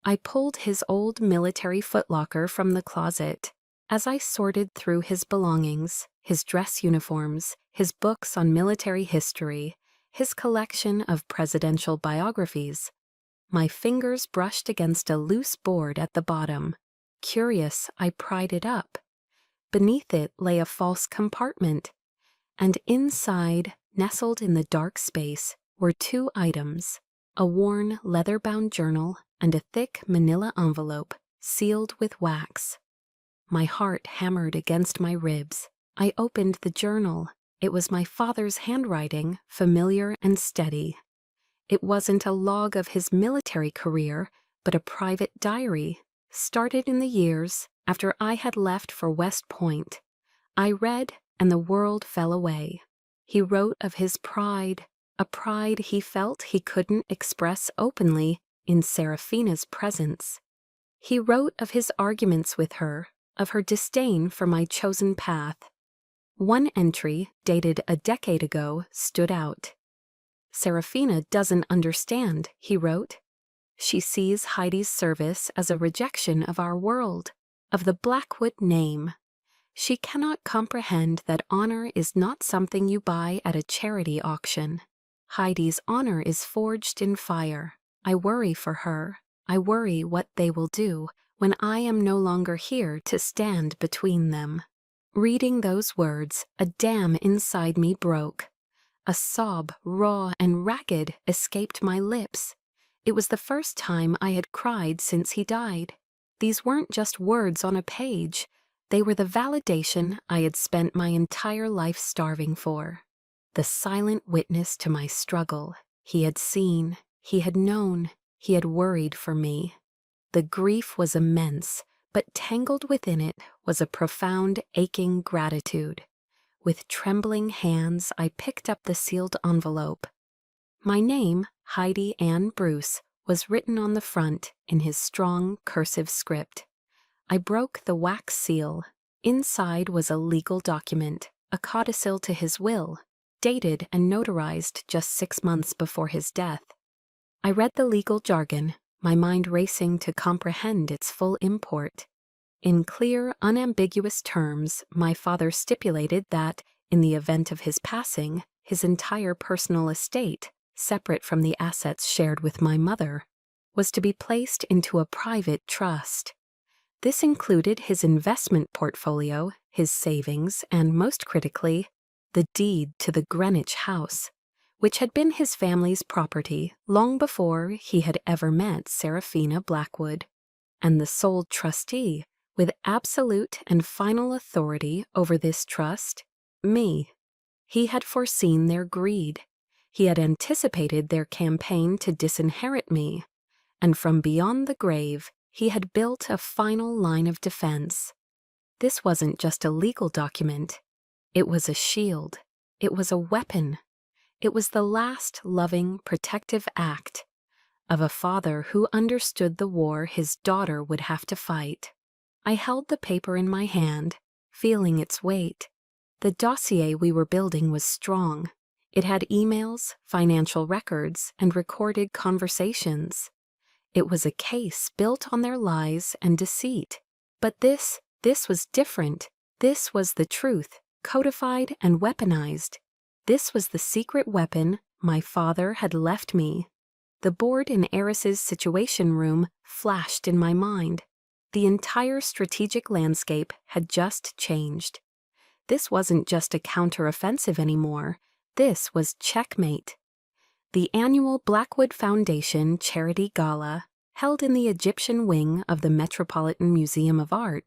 I pulled his old military footlocker from the closet. As I sorted through his belongings, his dress uniforms, his books on military history, his collection of presidential biographies, my fingers brushed against a loose board at the bottom. Curious, I pried it up. Beneath it lay a false compartment, and inside, nestled in the dark space, were 2 items, a worn leather-bound journal and a thick manila envelope sealed with wax. My heart hammered against my ribs. I opened the journal. It was my father's handwriting, familiar and steady. It wasn't a log of his military career, but a private diary, started in the years after I had left for West Point. I read, and the world fell away. He wrote of his pride, a pride he felt he couldn't express openly in Seraphina's presence. He wrote of his arguments with her, of her disdain for my chosen path. One entry, dated a decade ago, stood out. "Seraphina doesn't understand," he wrote. "She sees Heidi's service as a rejection of our world, of the Blackwood name. She cannot comprehend that honor is not something you buy at a charity auction. Heidi's honor is forged in fire. I worry for her. I worry what they will do when I am no longer here to stand between them." Reading those words, a dam inside me broke. A sob, raw and ragged, escaped my lips. It was the first time I had cried since he died. These weren't just words on a page. They were the validation I had spent my entire life starving for. The silent witness to my struggle. He had seen, he had known, he had worried for me. The grief was immense, but tangled within it was a profound, aching gratitude. With trembling hands, I picked up the sealed envelope. My name, Heidi Ann Bruce, was written on the front in his strong, cursive script. I broke the wax seal. Inside was a legal document, a codicil to his will, dated and notarized just 6 months before his death. I read the legal jargon, my mind racing to comprehend its full import. In clear, unambiguous terms, my father stipulated that, in the event of his passing, his entire personal estate, separate from the assets shared with my mother, was to be placed into a private trust. This included his investment portfolio, his savings, and most critically, the deed to the Greenwich house, which had been his family's property long before he had ever met Seraphina Blackwood, and the sole trustee, with absolute and final authority over this trust, me. He had foreseen their greed. He had anticipated their campaign to disinherit me, and from beyond the grave, he had built a final line of defense. This wasn't just a legal document. It was a shield. It was a weapon. It was the last loving, protective act of a father who understood the war his daughter would have to fight. I held the paper in my hand, feeling its weight. The dossier we were building was strong. It had emails, financial records, and recorded conversations. It was a case built on their lies and deceit. But this was different. This was the truth, codified and weaponized. This was the secret weapon my father had left me. The board in Eris's Situation Room flashed in my mind. The entire strategic landscape had just changed. This wasn't just a counteroffensive anymore. This was checkmate. The annual Blackwood Foundation Charity Gala, held in the Egyptian wing of the Metropolitan Museum of Art,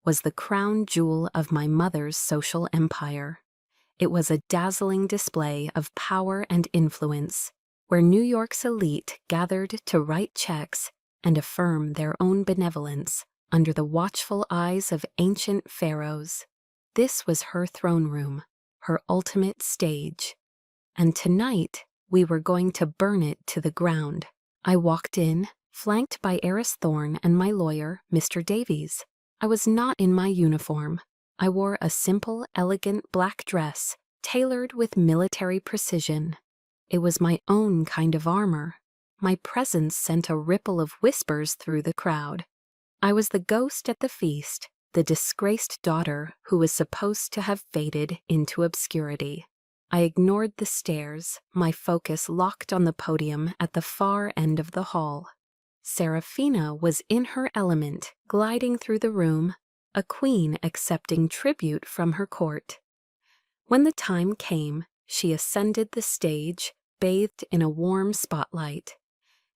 was the crown jewel of my mother's social empire. It was a dazzling display of power and influence, where New York's elite gathered to write checks and affirm their own benevolence under the watchful eyes of ancient pharaohs. This was her throne room, her ultimate stage. And tonight, we were going to burn it to the ground. I walked in, flanked by Eris Thorne and my lawyer, Mr. Davies. I was not in my uniform. I wore a simple, elegant black dress, tailored with military precision. It was my own kind of armor. My presence sent a ripple of whispers through the crowd. I was the ghost at the feast, the disgraced daughter who was supposed to have faded into obscurity. I ignored the stairs, my focus locked on the podium at the far end of the hall. Seraphina was in her element, gliding through the room, a queen accepting tribute from her court. When the time came, she ascended the stage, bathed in a warm spotlight.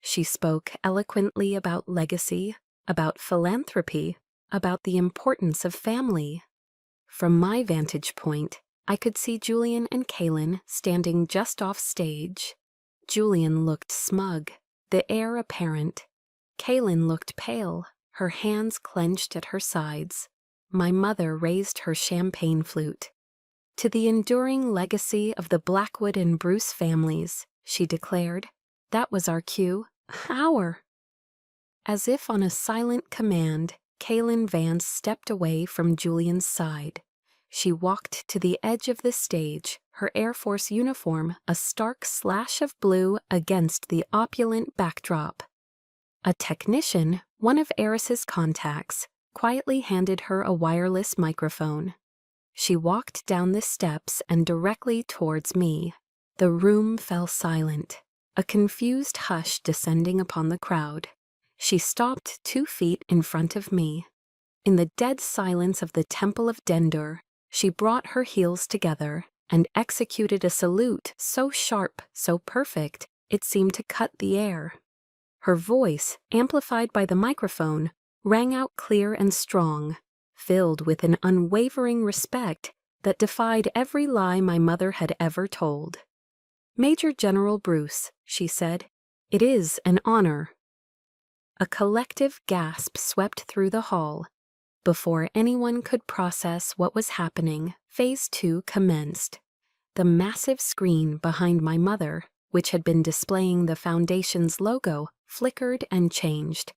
She spoke eloquently about legacy, about philanthropy, about the importance of family. From my vantage point, I could see Julian and Kaylin standing just off stage. Julian looked smug, the air apparent. Kaylin looked pale, her hands clenched at her sides. My mother raised her champagne flute. "To the enduring legacy of the Blackwood and Bruce families," she declared. That was our cue. Our! As if on a silent command, Kaylin Vance stepped away from Julian's side. She walked to the edge of the stage, her Air Force uniform a stark slash of blue against the opulent backdrop. A technician, one of Eris's contacts, quietly handed her a wireless microphone. She walked down the steps and directly towards me. The room fell silent, a confused hush descending upon the crowd. She stopped 2 feet in front of me. In the dead silence of the Temple of Dendur, she brought her heels together and executed a salute so sharp, so perfect, it seemed to cut the air. Her voice, amplified by the microphone, rang out clear and strong, filled with an unwavering respect that defied every lie my mother had ever told. "Major General Bruce," she said, "it is an honor." A collective gasp swept through the hall. Before anyone could process what was happening, Phase 2 commenced. The massive screen behind my mother, which had been displaying the Foundation's logo, flickered and changed.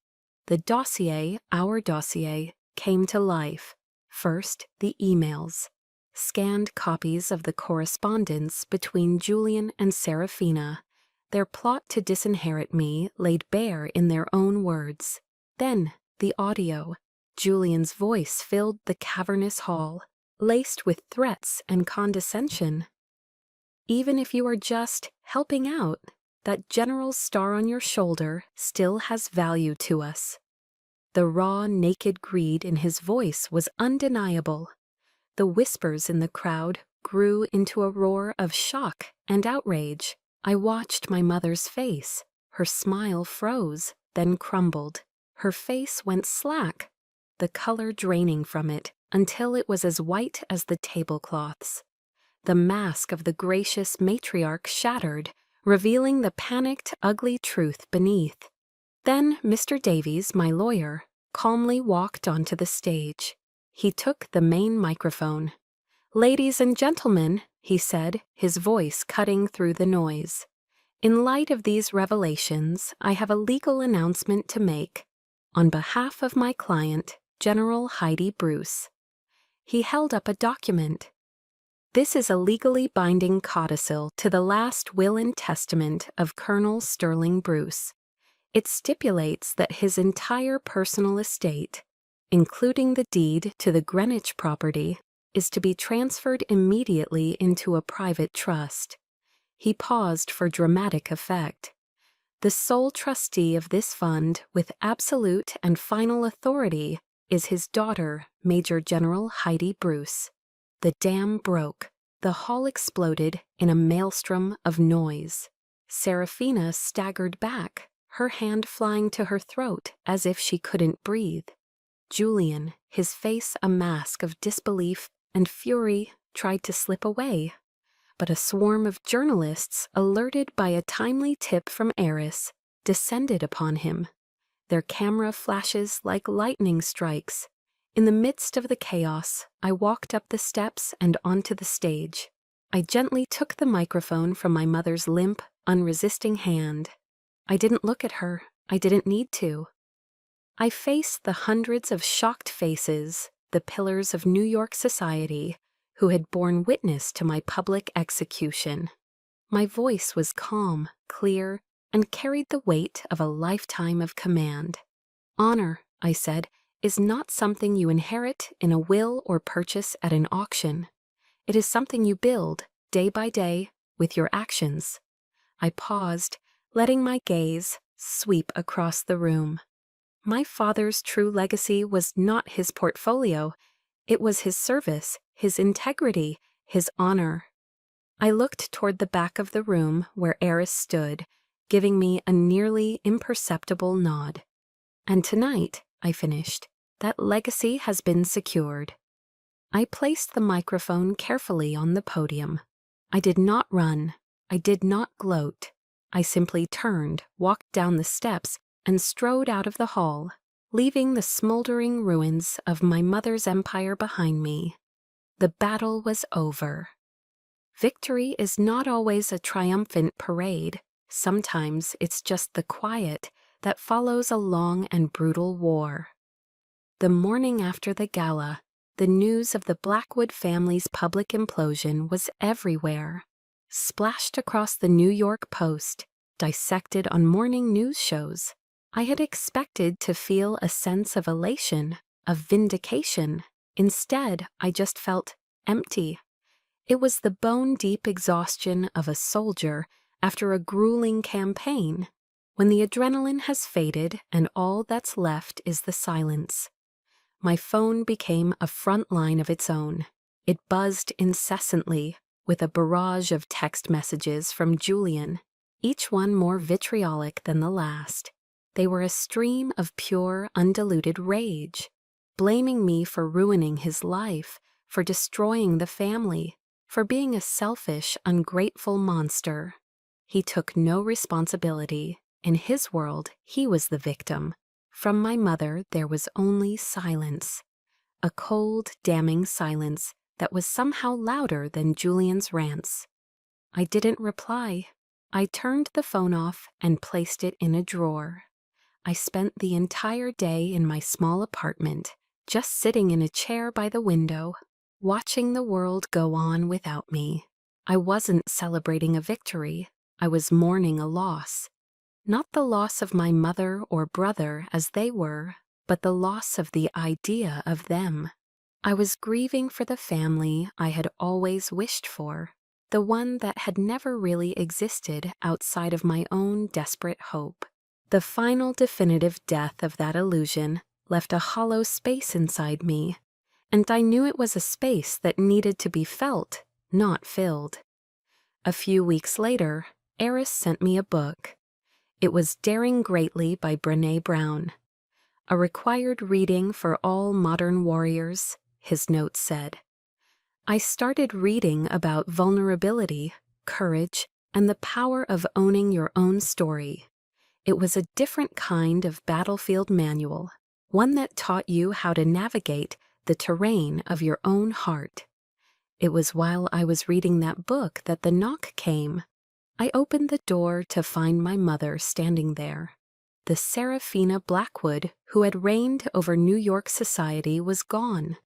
The dossier, our dossier, came to life. First, the emails. Scanned copies of the correspondence between Julian and Serafina, their plot to disinherit me laid bare in their own words. Then, the audio. Julian's voice filled the cavernous hall, laced with threats and condescension. "Even if you are just helping out, that general's star on your shoulder still has value to us." The raw, naked greed in his voice was undeniable. The whispers in the crowd grew into a roar of shock and outrage. I watched my mother's face. Her smile froze, then crumbled. Her face went slack, the color draining from it until it was as white as the tablecloths. The mask of the gracious matriarch shattered, revealing the panicked, ugly truth beneath. Then Mr. Davies, my lawyer, calmly walked onto the stage. He took the main microphone. "Ladies and gentlemen," he said, his voice cutting through the noise. "In light of these revelations, I have a legal announcement to make. On behalf of my client, General Heidi Bruce." He held up a document. "This is a legally binding codicil to the last will and testament of Colonel Sterling Bruce. It stipulates that his entire personal estate, including the deed to the Greenwich property, is to be transferred immediately into a private trust." He paused for dramatic effect. "The sole trustee of this fund, with absolute and final authority, is his daughter, Major General Heidi Bruce." The dam broke. The hall exploded in a maelstrom of noise. Serafina staggered back, her hand flying to her throat as if she couldn't breathe. Julian, his face a mask of disbelief and fury, tried to slip away. But a swarm of journalists, alerted by a timely tip from Eris, descended upon him. Their camera flashes like lightning strikes. In the midst of the chaos, I walked up the steps and onto the stage. I gently took the microphone from my mother's limp, unresisting hand. I didn't look at her. I didn't need to. I faced the hundreds of shocked faces, the pillars of New York society, who had borne witness to my public execution. My voice was calm, clear, and carried the weight of a lifetime of command. "Honor," I said, "is not something you inherit in a will or purchase at an auction. It is something you build, day by day, with your actions." I paused, letting my gaze sweep across the room. My father's true legacy was not his portfolio. It was his service, his integrity, his honor. I looked toward the back of the room where Eris stood, giving me a nearly imperceptible nod. "And tonight," I finished, "that legacy has been secured." I placed the microphone carefully on the podium. I did not run. I did not gloat. I simply turned, walked down the steps, and strode out of the hall, leaving the smoldering ruins of my mother's empire behind me. The battle was over. Victory is not always a triumphant parade. Sometimes it's just the quiet that follows a long and brutal war. The morning after the gala, the news of the Blackwood family's public implosion was everywhere. Splashed across the New York Post, dissected on morning news shows. I had expected to feel a sense of elation, of vindication. Instead, I just felt empty. It was the bone-deep exhaustion of a soldier after a grueling campaign, when the adrenaline has faded and all that's left is the silence. My phone became a front line of its own. It buzzed incessantly, with a barrage of text messages from Julian, each one more vitriolic than the last. They were a stream of pure, undiluted rage, blaming me for ruining his life, for destroying the family, for being a selfish, ungrateful monster. He took no responsibility. In his world, he was the victim. From my mother, there was only silence. A cold, damning silence that was somehow louder than Julian's rants. I didn't reply. I turned the phone off and placed it in a drawer. I spent the entire day in my small apartment, just sitting in a chair by the window, watching the world go on without me. I wasn't celebrating a victory. I was mourning a loss. Not the loss of my mother or brother as they were, but the loss of the idea of them. I was grieving for the family I had always wished for, the one that had never really existed outside of my own desperate hope. The final definitive death of that illusion left a hollow space inside me, and I knew it was a space that needed to be felt, not filled. A few weeks later, Eris sent me a book. It was Daring Greatly by Brené Brown. A required reading for all modern warriors, his note said. I started reading about vulnerability, courage, and the power of owning your own story. It was a different kind of battlefield manual, one that taught you how to navigate the terrain of your own heart. It was while I was reading that book that the knock came. I opened the door to find my mother standing there. The Serafina Blackwood who had reigned over New York society was gone.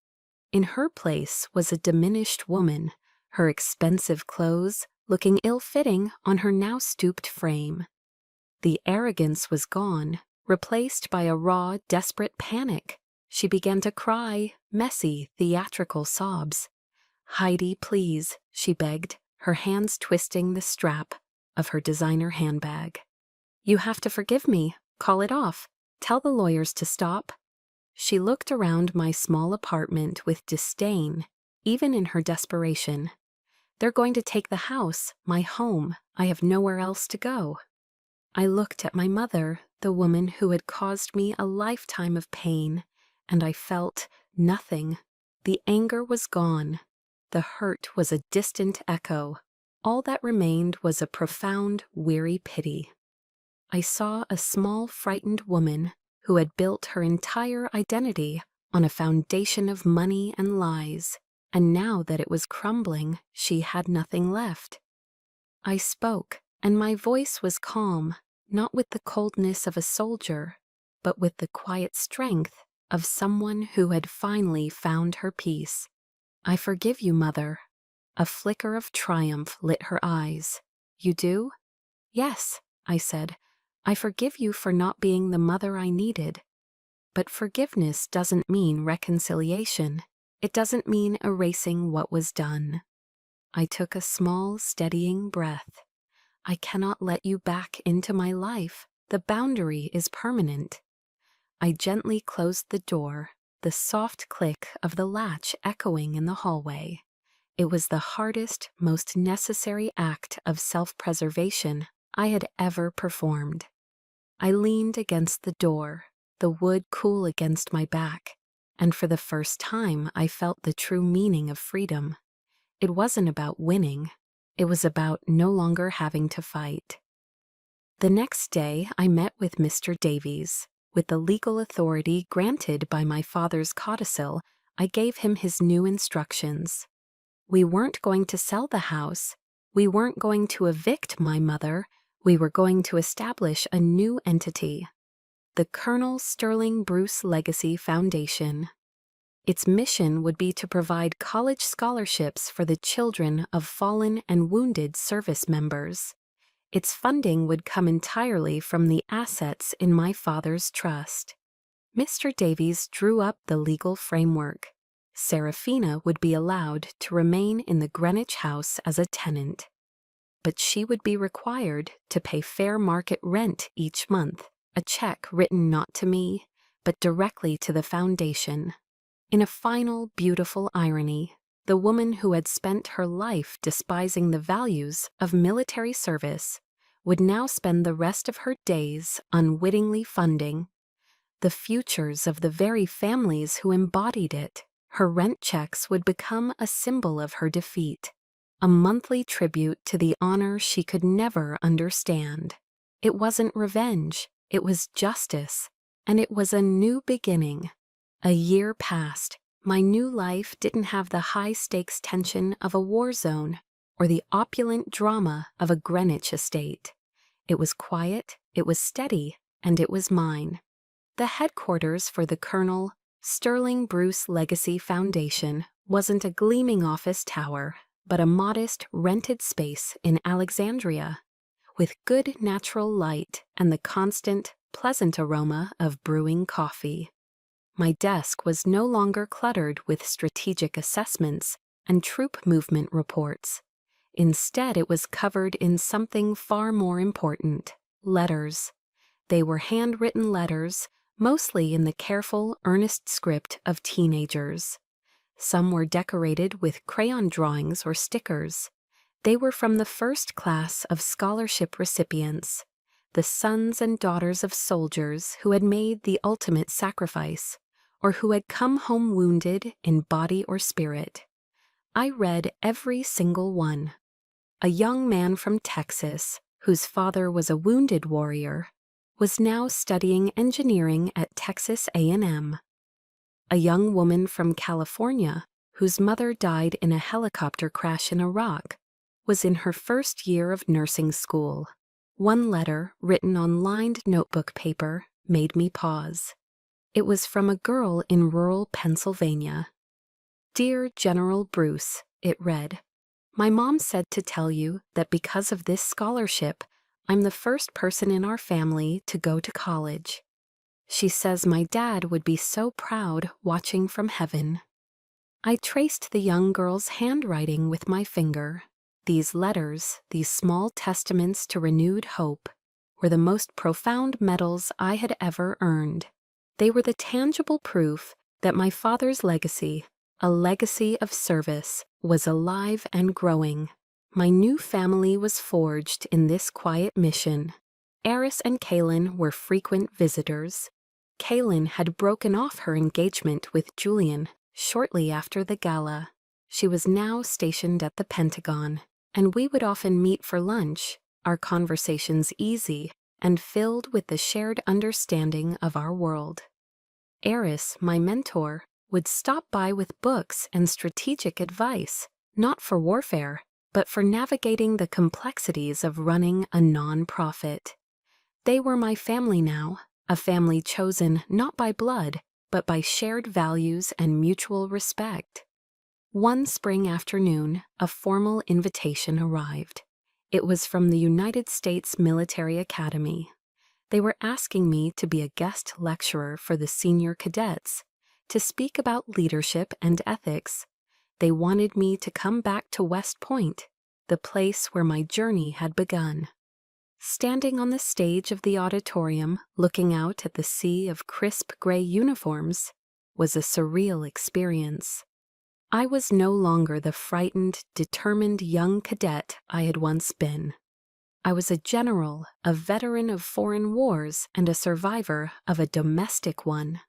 In her place was a diminished woman, her expensive clothes looking ill-fitting on her now stooped frame. The arrogance was gone, replaced by a raw, desperate panic. She began to cry, messy, theatrical sobs. "Heidi, please," she begged, her hands twisting the strap of her designer handbag. "You have to forgive me. Call it off. Tell the lawyers to stop." She looked around my small apartment with disdain, even in her desperation. "They're going to take the house, my home. I have nowhere else to go." I looked at my mother, the woman who had caused me a lifetime of pain, and I felt nothing. The anger was gone. The hurt was a distant echo. All that remained was a profound, weary pity. I saw a small, frightened woman who had built her entire identity on a foundation of money and lies, and now that it was crumbling, she had nothing left. I spoke, and my voice was calm, not with the coldness of a soldier, but with the quiet strength of someone who had finally found her peace. "I forgive you, Mother." A flicker of triumph lit her eyes. "You do?" "Yes," I said. "I forgive you for not being the mother I needed." But forgiveness doesn't mean reconciliation. It doesn't mean erasing what was done. I took a small, steadying breath. "I cannot let you back into my life. The boundary is permanent." I gently closed the door, the soft click of the latch echoing in the hallway. It was the hardest, most necessary act of self-preservation I had ever performed. I leaned against the door, the wood cool against my back, and for the first time I felt the true meaning of freedom. It wasn't about winning. It was about no longer having to fight. The next day, I met with Mr. Davies. With the legal authority granted by my father's codicil, I gave him his new instructions. We weren't going to sell the house. We weren't going to evict my mother. We were going to establish a new entity, the Colonel Sterling Bruce Legacy Foundation. Its mission would be to provide college scholarships for the children of fallen and wounded service members. Its funding would come entirely from the assets in my father's trust. Mr. Davies drew up the legal framework. Serafina would be allowed to remain in the Greenwich house as a tenant, but she would be required to pay fair market rent each month, a check written not to me, but directly to the foundation. In a final, beautiful irony, the woman who had spent her life despising the values of military service would now spend the rest of her days unwittingly funding the futures of the very families who embodied it. Her rent checks would become a symbol of her defeat, a monthly tribute to the honor she could never understand. It wasn't revenge, it was justice, and it was a new beginning. A year passed. My new life didn't have the high-stakes tension of a war zone or the opulent drama of a Greenwich estate. It was quiet, it was steady, and it was mine. The headquarters for the Colonel Sterling Bruce Legacy Foundation wasn't a gleaming office tower, but a modest, rented space in Alexandria, with good natural light and the constant, pleasant aroma of brewing coffee. My desk was no longer cluttered with strategic assessments and troop movement reports. Instead, it was covered in something far more important: letters. They were handwritten letters, mostly in the careful, earnest script of teenagers. Some were decorated with crayon drawings or stickers. They were from the first class of scholarship recipients, the sons and daughters of soldiers who had made the ultimate sacrifice, or who had come home wounded in body or spirit. I read every single one. A young man from Texas, whose father was a wounded warrior, was now studying engineering at Texas A&M. A young woman from California, whose mother died in a helicopter crash in Iraq, was in her first year of nursing school. One letter, written on lined notebook paper, made me pause. It was from a girl in rural Pennsylvania. "Dear General Bruce," it read, "my mom said to tell you that because of this scholarship, I'm the first person in our family to go to college. She says my dad would be so proud watching from heaven." I traced the young girl's handwriting with my finger. These letters, these small testaments to renewed hope, were the most profound medals I had ever earned. They were the tangible proof that my father's legacy, a legacy of service, was alive and growing. My new family was forged in this quiet mission. Eris and Kaylin were frequent visitors. Kaylin had broken off her engagement with Julian shortly after the gala. She was now stationed at the Pentagon, and we would often meet for lunch, our conversations easy and filled with the shared understanding of our world. Eris, my mentor, would stop by with books and strategic advice, not for warfare, but for navigating the complexities of running a non-profit. They were my family now, a family chosen not by blood, but by shared values and mutual respect. One spring afternoon, a formal invitation arrived. It was from the United States Military Academy. They were asking me to be a guest lecturer for the senior cadets, to speak about leadership and ethics. They wanted me to come back to West Point, the place where my journey had begun. Standing on the stage of the auditorium, looking out at the sea of crisp gray uniforms, was a surreal experience. I was no longer the frightened, determined young cadet I had once been. I was a general, a veteran of foreign wars, and a survivor of a domestic one.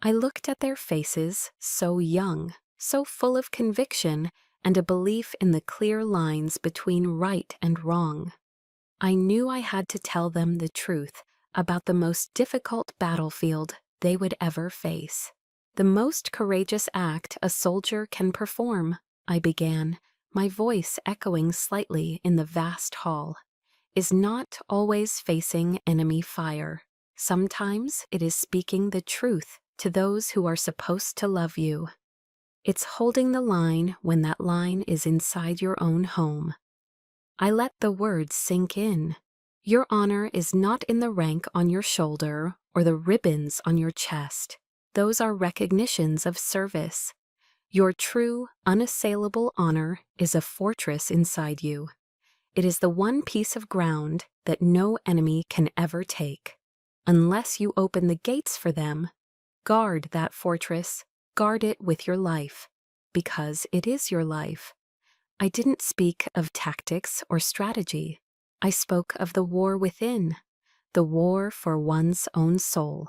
I looked at their faces, so young, so full of conviction and a belief in the clear lines between right and wrong. I knew I had to tell them the truth about the most difficult battlefield they would ever face. The most courageous act a soldier can perform, I began, my voice echoing slightly in the vast hall, is not always facing enemy fire. Sometimes it is speaking the truth to those who are supposed to love you. It's holding the line when that line is inside your own home. I let the words sink in. Your honor is not in the rank on your shoulder or the ribbons on your chest. Those are recognitions of service. Your true, unassailable honor is a fortress inside you. It is the one piece of ground that no enemy can ever take. Unless you open the gates for them, guard that fortress, guard it with your life, because it is your life. I didn't speak of tactics or strategy. I spoke of the war within, the war for one's own soul.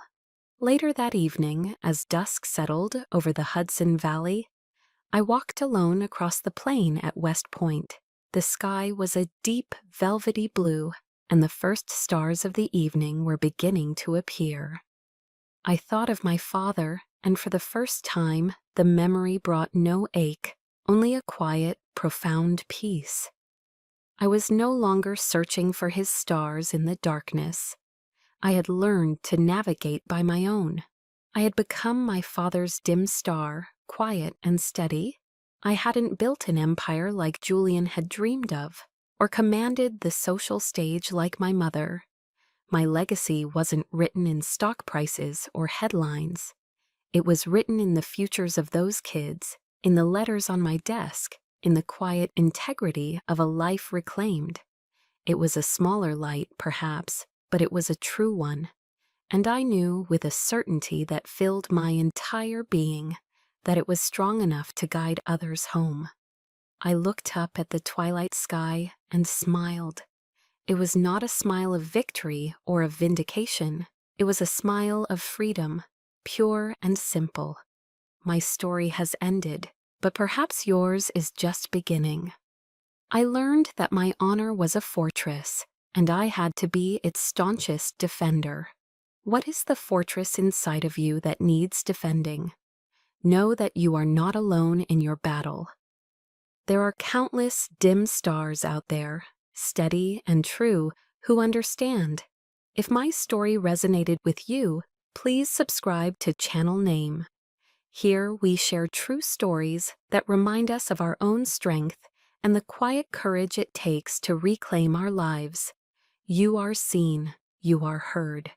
Later that evening, as dusk settled over the Hudson Valley, I walked alone across the plain at West Point. The sky was a deep, velvety blue, and the first stars of the evening were beginning to appear. I thought of my father, and for the first time, the memory brought no ache, only a quiet, profound peace. I was no longer searching for his stars in the darkness. I had learned to navigate by my own. I had become my father's dim star, quiet and steady. I hadn't built an empire like Julian had dreamed of, or commanded the social stage like my mother. My legacy wasn't written in stock prices or headlines. It was written in the futures of those kids, in the letters on my desk, in the quiet integrity of a life reclaimed. It was a smaller light, perhaps, but it was a true one. And I knew with a certainty that filled my entire being that it was strong enough to guide others home. I looked up at the twilight sky and smiled. It was not a smile of victory or of vindication. It was a smile of freedom, pure and simple. My story has ended, but perhaps yours is just beginning. I learned that my honor was a fortress, and I had to be its staunchest defender. What is the fortress inside of you that needs defending? Know that you are not alone in your battle. There are countless dim stars out there, steady and true, who understand. If my story resonated with you, please subscribe to Channel Name. Here we share true stories that remind us of our own strength and the quiet courage it takes to reclaim our lives. You are seen, you are heard.